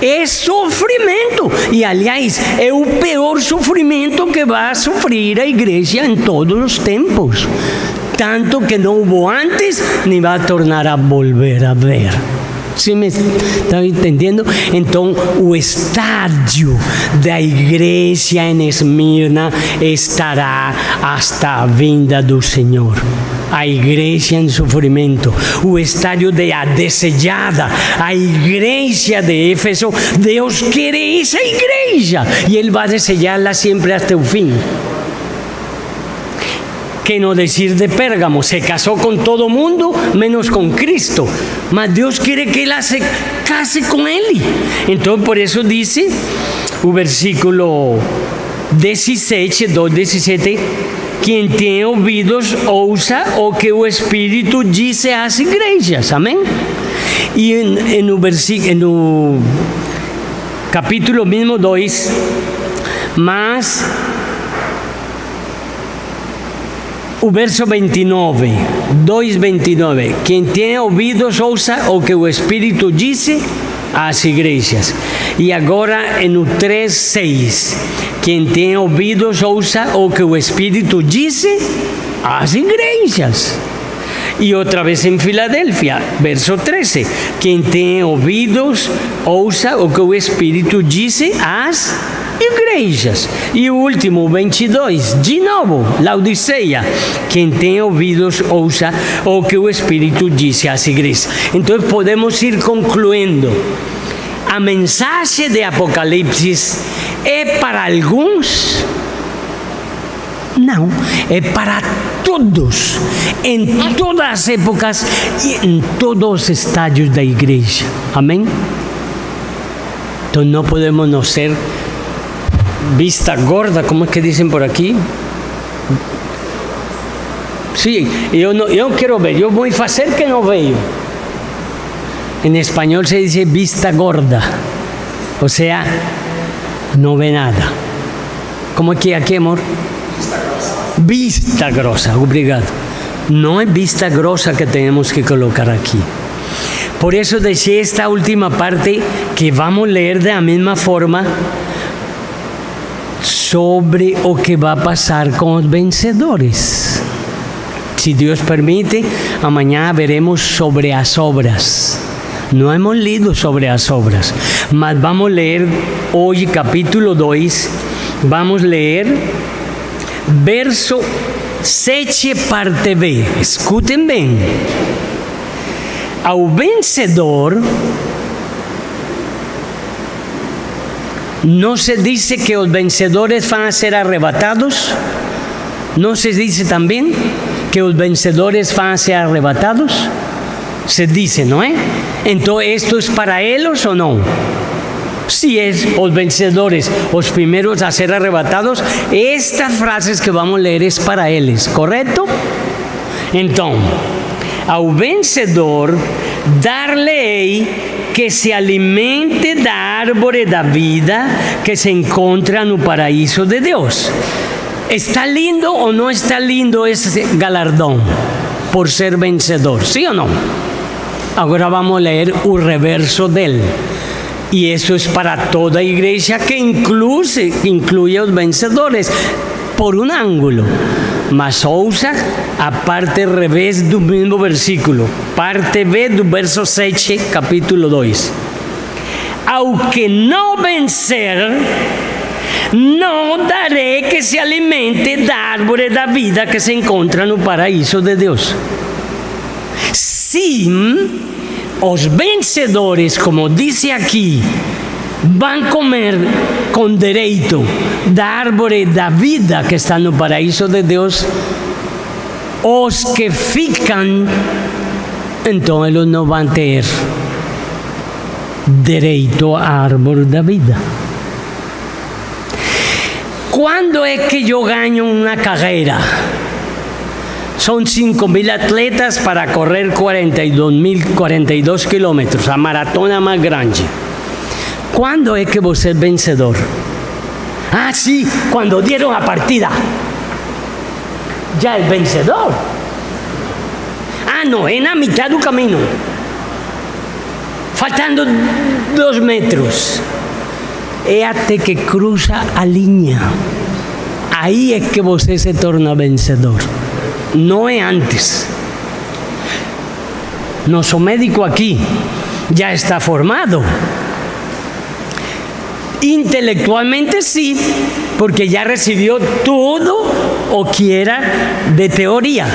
É sofrimento. E, aliás, é o pior sofrimento que vai sofrer a igreja em todos os tempos. Tanto que não houve antes, nem vai tornar a volver a ver. ¿Sí me estão entendendo? Então, o estádio da igreja em Esmirna estará hasta a vinda do Senhor. A igreja em sofrimento, o estádio da desejada, a igreja de Éfeso. Deus quer essa igreja e Ele vai desejá-la sempre até o fim. Que no decir de Pérgamo, se casó con todo mundo menos con Cristo, mas Dios quiere que él se case con él. Entonces por eso dice el versículo 17, 2:17, quien tiene ouvidos ouça o que o Espírito dice a las iglesias, amén. Y en el capítulo mismo 2, mas o verso 29, 2:29, quien tiene ouvidos ouça o que o Espírito dice às igrejas. E agora no 3:6, quem tem ouvidos ouça o que o Espírito dice às igrejas. E outra vez em Filadélfia, verso 13, quem tem ouvidos ouça o que o Espírito dice às igrejas. E o último, 22, de novo, Laodiceia, quem tem ouvidos ouça o que o Espírito dice às igrejas. Então podemos ir concluindo. A mensagem de Apocalipse é para alguns? Não, é para todos, em todas as épocas e em todos os estádios da igreja. Amém? Então não podemos não ser vista gorda, como é que dizem por aqui? Sim, eu quero ver, eu vou fazer que não vejo. En español se dice vista gorda, o sea, no ve nada. ¿Cómo es que aquí, amor? Vista grossa, obrigado. No es vista grossa que tenemos que colocar aquí. Por eso dejé esta última parte que vamos a leer de la misma forma sobre lo que va a pasar con los vencedores. Si Dios permite, mañana veremos sobre las obras. No hemos leído sobre las obras, mas vamos a leer hoy capítulo 2, vamos a leer verso 7 parte B. Escuchen bien. Ao vencedor no se dice que los vencedores van a ser arrebatados. No se dice también que los vencedores van a ser arrebatados. Se dice, ¿no es? Entonces, ¿esto es para ellos o no? Si es los vencedores, los primeros a ser arrebatados, estas frases que vamos a leer es para ellos, ¿correcto? Entonces, al vencedor, darle que se alimente da árvore da vida que se encontra no paraíso de Dios. ¿Está lindo o no está lindo ese galardón por ser vencedor? ¿Sí o no? Ahora vamos a leer el reverso de él. Y eso es para toda iglesia que incluye a los vencedores por un ángulo. Mas ouça a parte revés do mismo versículo. Parte B do verso 7, capítulo 2. Ao que no vencer, no daré que se alimente da árvore da vida que se encontra no paraíso de Deus. Sim, os vencedores, como dice aqui, vão comer com direito da árvore da vida que está no paraíso de Deus. Os que ficam, então eles não vão ter direito à árvore da vida. Quando é que eu ganho uma carreira? Son 5.000 atletas para correr 42 kilómetros, a maratona más grande. ¿Cuándo es que vos es vencedor? Ah, sí, cuando dieron la partida. Ya es vencedor. Ah, no, en la mitad del camino. Faltando 2 metros. Es hasta que cruza a línea. Ahí es que vos se torna vencedor. No es antes. Nuestro médico aquí ya está formado. Intelectualmente sí, porque ya recibió todo o que era de teoría,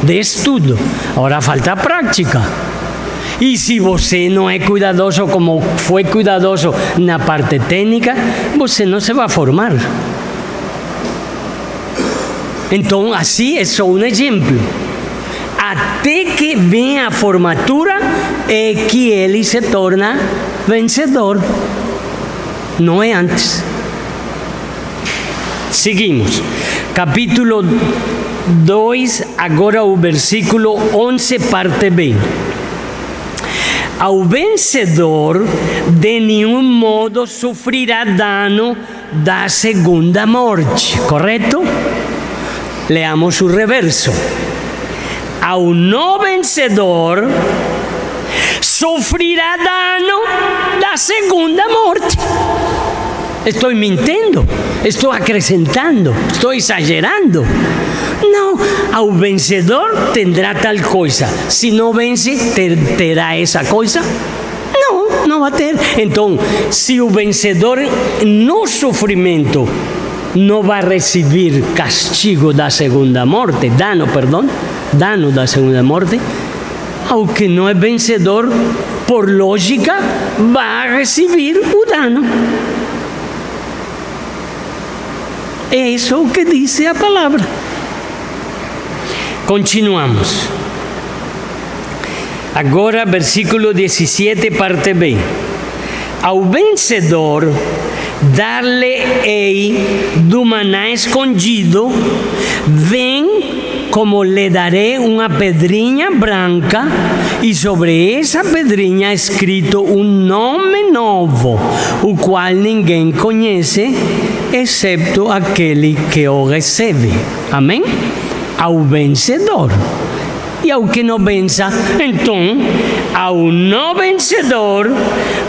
de estudio. Ahora falta práctica. Y si você no es cuidadoso como fue cuidadoso en la parte técnica, você no se va a formar. Então, assim é só um exemplo. Até que vem a formatura é que ele se torna vencedor. Não é antes. Seguimos. Capítulo 2, agora o versículo 11, parte B. Ao vencedor, de nenhum modo sofrerá dano da segunda morte. Correto? Leamos o reverso. Ao não vencedor, sofrerá dano da segunda morte. Estou mentindo? Estou acrescentando? Estou exagerando? Não, ao vencedor tendrá tal coisa. Se não vence, terá essa coisa? Não, não vai ter. Então, se o vencedor no sofrimento não vai receber castigo da segunda morte, dano da segunda morte, ao que não é vencedor, por lógica, vai receber o dano. É isso que diz a palavra. Continuamos. Agora, versículo 17, parte B. Ao vencedor, dar-lhe-ei do maná escondido, vem como lhe darei uma pedrinha branca, e sobre essa pedrinha escrito um nome novo, o qual ninguém conhece, excepto aquele que o recebe. Amém? Ao vencedor. E ao que não vença, então, ao não vencedor,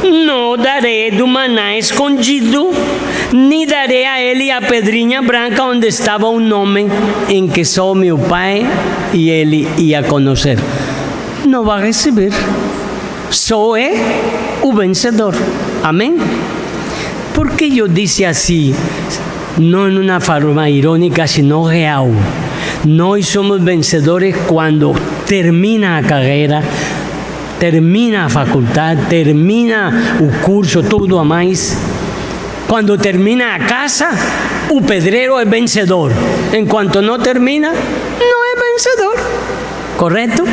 não darei do maná escondido, nem darei a ele a pedrinha branca onde estava um nome em que só meu pai e ele ia conhecer. Não vai receber. Só é o vencedor. Amém? Por que eu disse assim? Não numa forma irônica, sino real. Nós somos vencedores quando termina a carreira, termina a faculdade, termina o curso, tudo a mais. Quando termina a casa, o pedreiro é vencedor. Enquanto não termina, não é vencedor. Correto?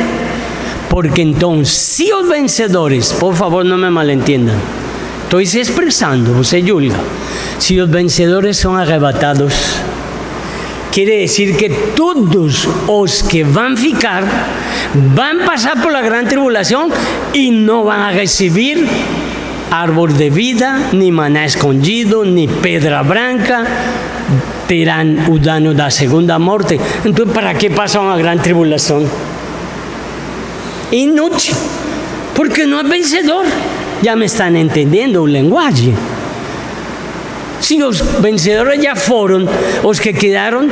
Porque então, se os vencedores, por favor, não me malentendam, estou se expressando, você julga. Se os vencedores são arrebatados, quiere decir que todos os que van ficar van pasar por la gran tribulación y no van a recibir árbol de vida, ni maná escondido, ni pedra branca, terán o dano da segunda morte. Entonces, ¿para qué pasa una gran tribulación? Inútil, porque no es vencedor. Ya me están entendiendo el lenguaje. Si os vencedores já foram, os que quedaram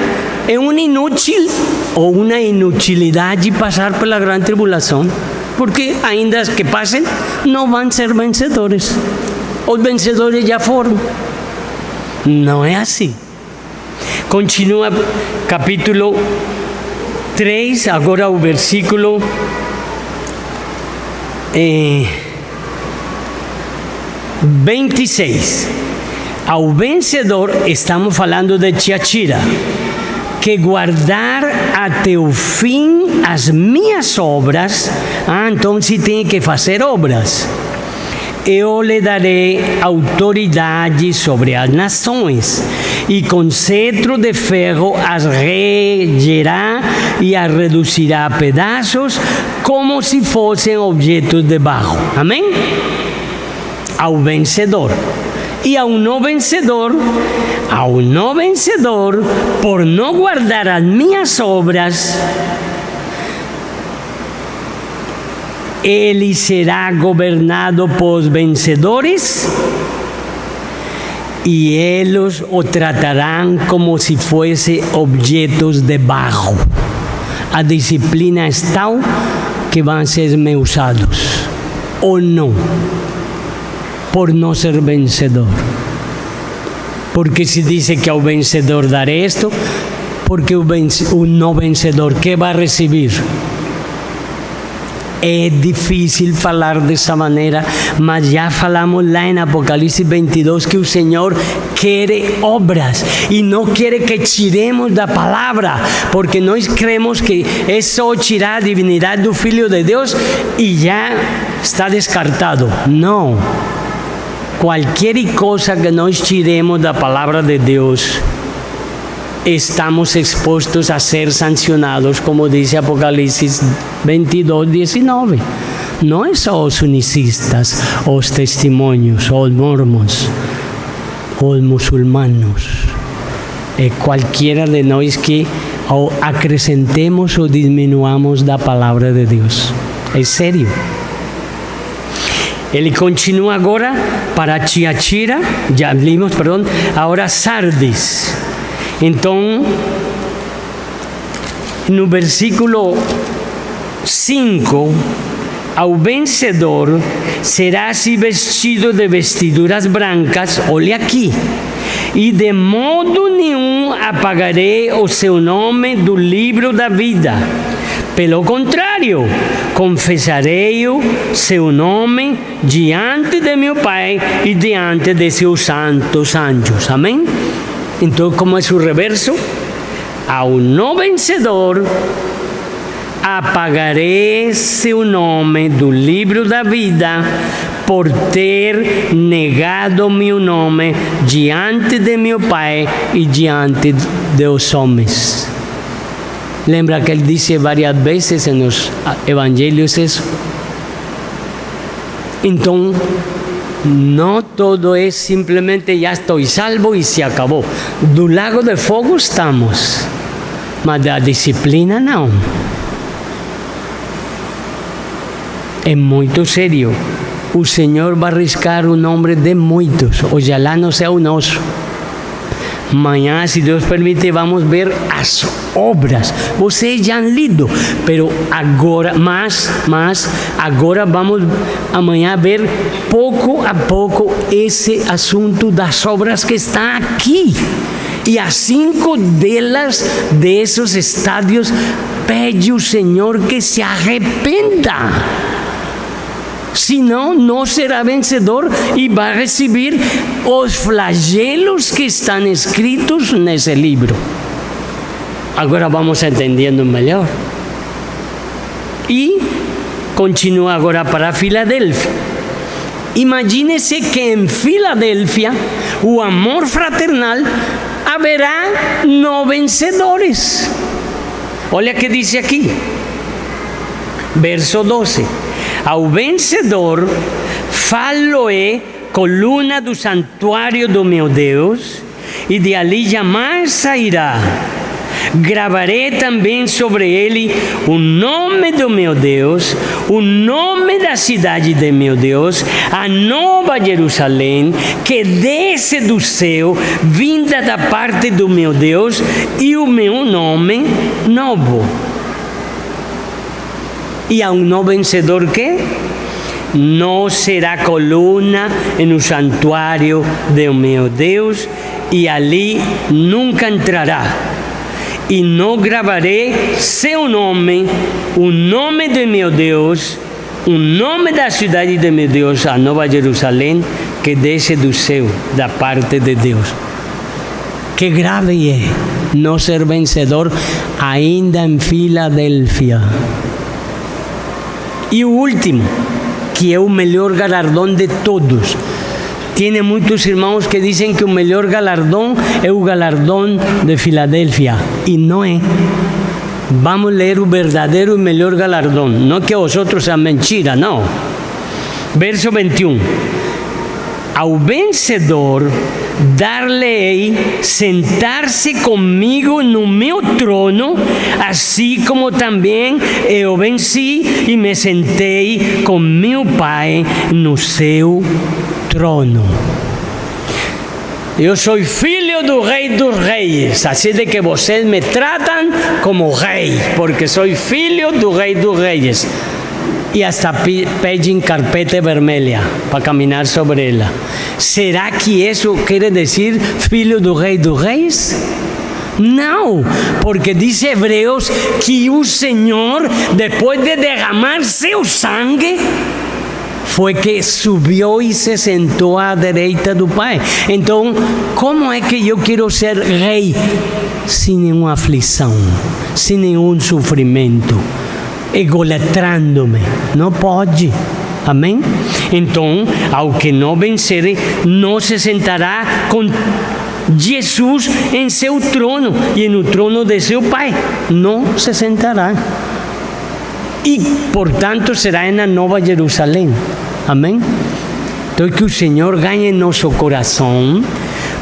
é um inútil ou uma inutilidade passar pela grande tribulação, porque ainda que passem, não vão ser vencedores. Os vencedores já foram. Não é assim. Continua capítulo 3, agora o versículo 26. Ao vencedor, estamos falando de Tiatira, que guardar até o fim as minhas obras. Então se tem que fazer obras. Eu lhe darei autoridade sobre as nações, e com cetro de ferro as regerá e as reduzirá a pedaços, como se fossem objetos de barro. Amém? Ao vencedor. E ao não vencedor, por não guardar as minhas obras, ele será governado por vencedores, e eles o tratarão como se fossem objetos de barro. A disciplina é tal que vão ser esmiuçados, ou não, por não ser vencedor. Porque se diz que ao vencedor darei isto, porque o não vencedor, que vai receber? É difícil falar dessa maneira, mas já falamos lá em Apocalipse 22 que o Senhor quiere obras y no quiere que tiremos da palavra, porque nós cremos que é só tirar a divindade do Filho de Deus e já está descartado. Não. Qualquer coisa que nós tiremos da palavra de Deus, estamos expostos a ser sancionados, como diz Apocalipse 22, 19. Não é só os unicistas, os testemunhos, os mormons, os muçulmanos. É qualquer de nós que acrescentemos ou diminuamos da palavra de Deus. É sério. Ele continua agora para Tiatira, já vimos, perdão, agora Sardis. Então, no versículo 5, ao vencedor será assim vestido de vestiduras brancas, olha aqui, e de modo nenhum apagarei o seu nome do livro da vida. Pelo contrário, confessarei o seu nome diante de meu Pai e diante de seus santos anjos. Amém? Então, como é o reverso? Ao não vencedor, apagarei seu nome do livro da vida por ter negado meu nome diante de meu Pai e diante dos homens. Lembra que ele disse várias vezes nos evangelhos isso? Então, não todo é simplesmente já estou salvo e se acabou. Do lago de fogo estamos, mas da disciplina não. É muito sério. O Senhor vai arriscar o nome de muitos. Ojalá não seja o nosso. Amanhã, se Deus permite, vamos ver as obras. Vocês já han lido, pero agora, agora vamos amanhã ver pouco a pouco esse assunto das obras que está aqui. E as 5 delas, desses estádios, pede o Senhor que se arrependa. Senão, não será vencedor e vai receber os flagelos que estão escritos nesse livro. Agora vamos entendendo melhor. E continua agora para Filadélfia. Imagine-se que em Filadélfia, o amor fraternal, haverá 9 vencedores. Olha o que diz aqui. Verso 12. Ao vencedor, falo-é coluna do santuário do meu Deus, e de ali jamais sairá. Gravarei também sobre ele o nome do meu Deus, o nome da cidade de meu Deus, a nova Jerusalém, que desce do céu, vinda da parte do meu Deus, e o meu nome novo. E a um novo vencedor que não será coluna no santuário do meu Deus, e ali nunca entrará. E não gravarei seu nome, o nome de meu Deus, o nome da cidade de meu Deus, a nova Jerusalém, que desce do céu, da parte de Deus. Que grave é não ser vencedor ainda em Filadélfia. E o último, que é o melhor galardão de todos. Tem muitos irmãos que dizem que o melhor galardão é o galardão de Filadélfia. E não é. Vamos ler o verdadeiro e melhor galardão. Não que os outros sejam mentira, não. Verso 21. Ao vencedor, dar-lhe-ei sentar-se comigo no meu trono, assim como também eu venci e me sentei com meu Pai no seu trono. Eu sou filho do Rei dos Reis, assim de que vocês me tratam como rei, porque sou filho do Rei dos Reis. E hasta pedem carpete vermelha para caminhar sobre ela. Será que isso quer dizer filho do Rei dos Reis? Não, porque diz Hebreus que o Senhor, depois de derramar seu sangue, foi que subiu e se sentou à direita do Pai. Então, como é que eu quero ser rei sem nenhuma aflição, sem nenhum sofrimento, egolatrando-me? Não pode. Amém? Então, ao que não vencer, não se sentará com Jesus em seu trono e no trono de seu Pai. Não se sentará. E, portanto, será na Nova Jerusalém. Amém? Então, que o Senhor ganhe nosso coração,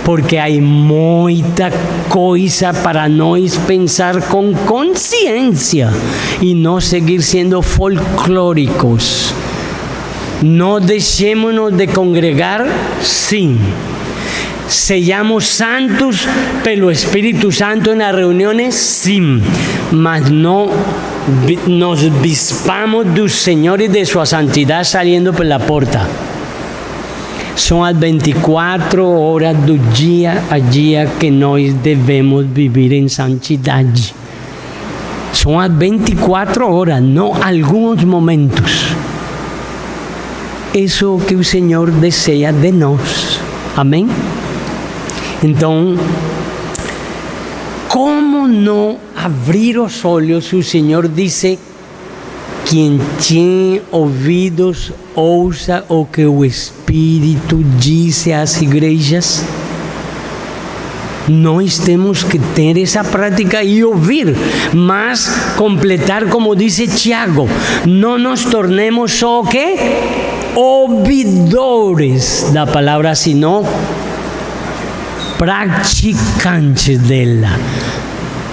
porque há muita coisa para nós pensar com consciência e não seguir sendo folclóricos. Não deixemos-nos de congregar, sim. Sejamos santos pelo Espírito Santo nas reuniões, sim. Mas não nos bispamos do Senhor e de sua santidade saindo pela porta. São as 24 horas do dia a dia que nós devemos viver em santidade. São as 24 horas, não alguns momentos. Isso é o que o Senhor deseja de nós. Amém? Então, como não abrir os olhos? O Senhor disse: quem tem ouvidos, ouça o que o Espírito disse às igrejas. Nós temos que ter essa prática e ouvir, mas completar, como disse Tiago, não nos tornemos só o quê? Ouvidores da palavra, senão praticantes dela.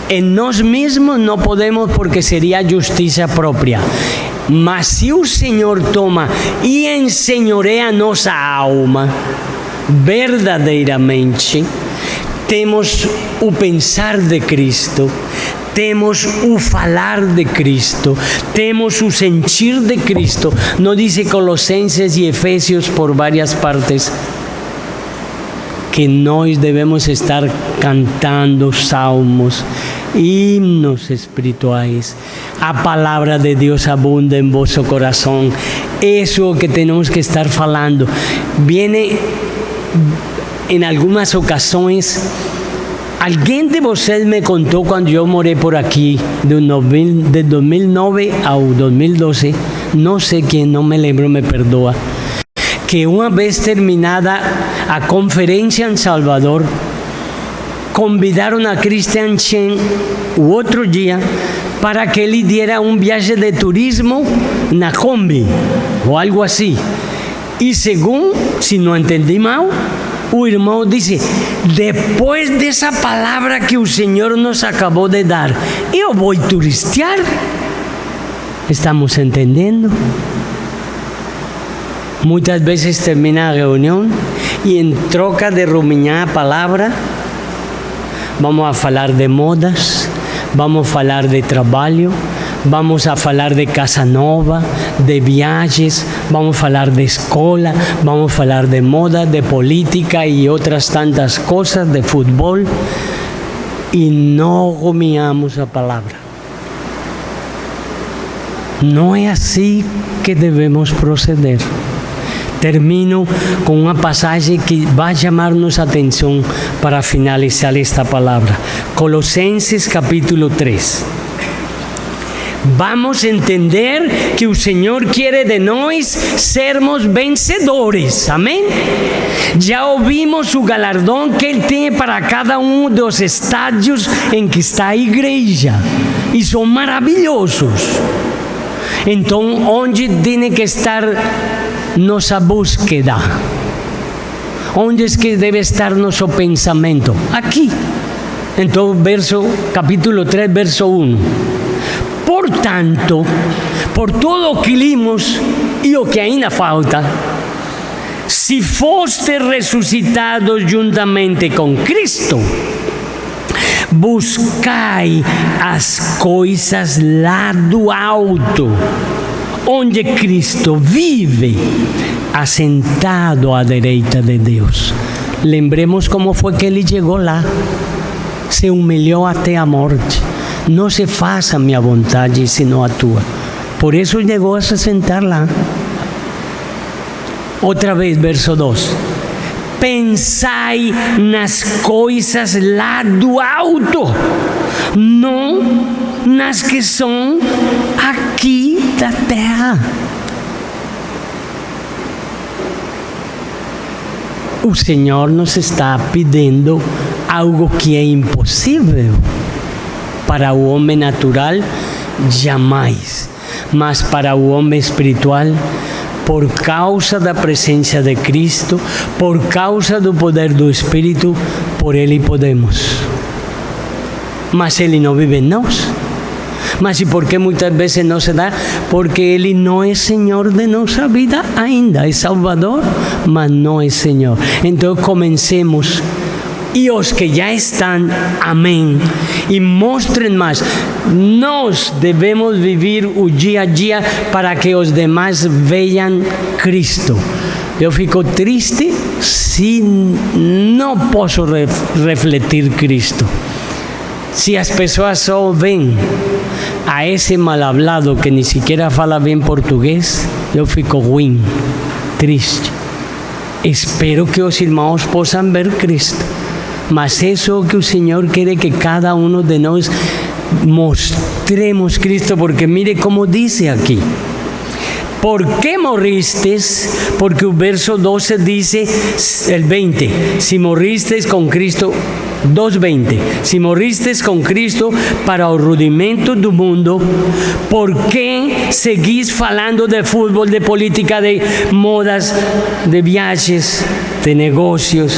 Em nós mesmos não podemos, porque seria justiça própria. Mas se o Senhor toma e ensenhoreia a nossa alma, verdadeiramente, temos o pensar de Cristo, temos o falar de Cristo, temos o sentir de Cristo. Não diz Colossenses e Efésios por várias partes que nós devemos estar cantando salmos, himnos espirituais. A palavra de Deus abunda em vosso coração. Isso é o que temos que estar falando. Viene em algumas ocasiões. Alguém de vocês me contou, quando eu morei por aqui, de 2009 ao 2012, não sei quem, não me lembro, me perdoa, que uma vez terminada a conferência em Salvador, convidaram a Christian Chen o outro dia para que ele diera um viagem de turismo na Kombi, ou algo assim. E segundo, se não entendi mal, o irmão disse: depois dessa palavra que o Senhor nos acabou de dar, eu vou turistear. ¿Estamos entendendo? Muitas vezes termina a reunião e, em troca de ruminar a palavra, vamos a falar de modas, vamos a falar de trabalho, vamos a falar de casa nova, de viagens, vamos a falar de escola, vamos a falar de moda, de política e outras tantas coisas, de futebol, e não rumiamos a palavra. Não é assim que devemos proceder. Termino com uma passagem que vai chamar-nos a atenção para finalizar esta palavra. Colossenses capítulo 3. Vamos entender que o Senhor quer de nós sermos vencedores. Amém? Já ouvimos o galardão que Ele tem para cada um dos estádios em que está a igreja. E são maravilhosos. Então, onde tem que estar nossa búsqueda? Onde é que deve estar nosso pensamento? Aqui. Então, capítulo 3, verso 1. Portanto, por todo o que limos e o que ainda falta, se foste ressuscitados juntamente com Cristo, buscai as coisas lá do alto, onde Cristo vive, assentado à direita de Deus. Lembremos como foi que Ele chegou lá. Se humilhou até a morte. Não se faça a minha vontade, senão a tua. Por isso chegou a se sentar lá. Outra vez, verso 2. Pensai nas coisas lá do alto, não nas que são aqui da terra. O Senhor nos está pedindo algo que é impossível para o homem natural, jamais, mas para o homem espiritual, por causa da presença de Cristo, por causa do poder do Espírito, por Ele podemos. Mas Ele não vive em nós. Mas e por que muitas vezes não se dá? Porque Ele não é Senhor de nossa vida ainda. É Salvador, mas não é Senhor. Então comencemos. E os que já estão, amém. E mostrem mais. Nós devemos viver o dia a dia para que os demais vejam Cristo. Eu fico triste se não posso refletir Cristo. Se as pessoas só veem a esse mal hablado que nem sequer fala bem português, eu fico ruim, triste. Espero que os irmãos possam ver Cristo. Mas isso é o que o Senhor quer, que cada um de nós mostremos Cristo, porque mire como diz aqui. ¿Por qué morristes? Porque o verso 12 dice, el 20, si morristes con Cristo, 2:20, si morristes con Cristo para o rudimento do mundo, ¿por que seguís falando de fútbol, de política, de modas, de viajes, de negocios?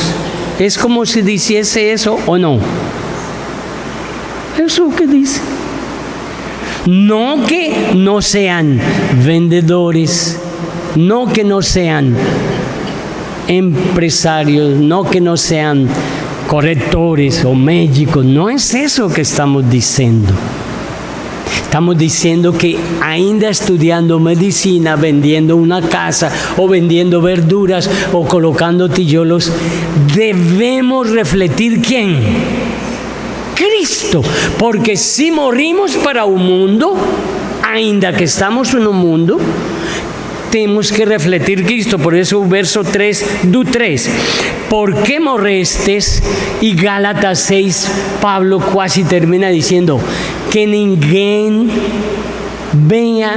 Es como si dijese eso o no. Eso que dice. No que no sean vendedores, no que no sean empresarios, no que no sean corretores o médicos. No es eso que estamos diciendo. Estamos diciendo que ainda estudiando medicina, vendiendo una casa o vendiendo verduras o colocando tijolos, debemos refletir ¿quién? Cristo. Porque si morimos para un mundo, ainda que estamos en un mundo, temos que refletir Cristo. Por eso o verso 3 do 3. ¿Por qué morrestes? Y Gálatas 6, Pablo quase termina diciendo que ninguém venha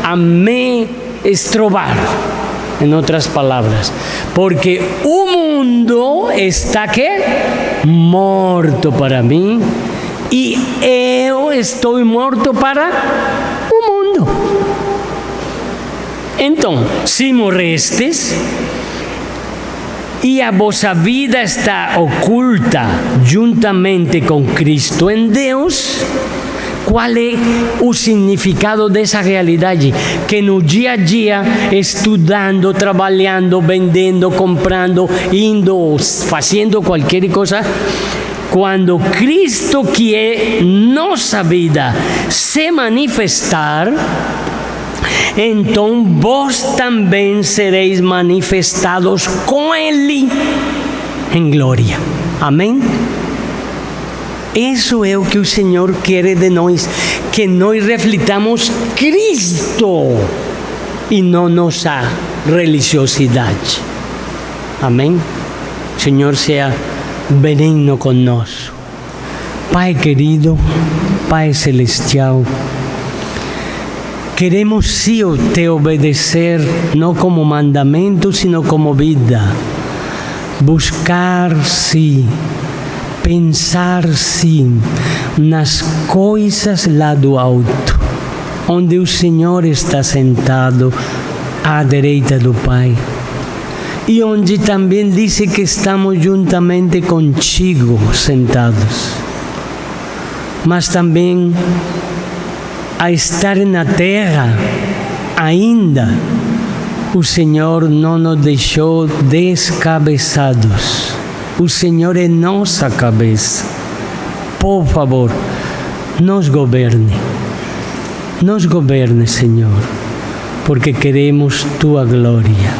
a me estrobar. En otras palabras, porque o mundo está ¿qué? Morto para mí y eu estou morto para o mundo. Então, se morrestes e a vossa vida está oculta juntamente com Cristo em Deus, qual é o significado dessa realidade? Que no dia a dia, estudando, trabalhando, vendendo, comprando, indo, fazendo qualquer coisa, quando Cristo, que é nossa vida, se manifestar, então vós também sereis manifestados com Ele em glória. Amém? Isso é o que o Senhor quer de nós, que nós reflitamos Cristo e não nossa religiosidade. Amém? O Senhor seja benigno conosco. Pai querido, Pai celestial, queremos sim te obedecer, não como mandamento, sino como vida. Buscar sim, pensar sim nas coisas lá do alto, onde o Senhor está sentado à direita do Pai, e onde também diz que estamos juntamente contigo sentados, mas também a estar na terra ainda o Senhor não nos deixou descabeçados. O Senhor é nossa cabeça. Por favor, nos governe, Senhor, porque queremos Tua glória.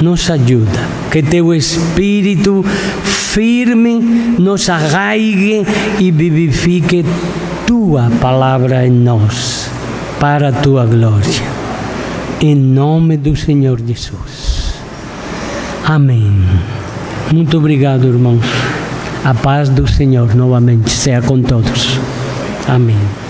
Nos ajuda, que Teu Espírito firme nos arraigue e vivifique Tua palavra em nós, para Tua glória. Em nome do Senhor Jesus. Amém. Muito obrigado, irmãos. A paz do Senhor novamente seja com todos. Amém.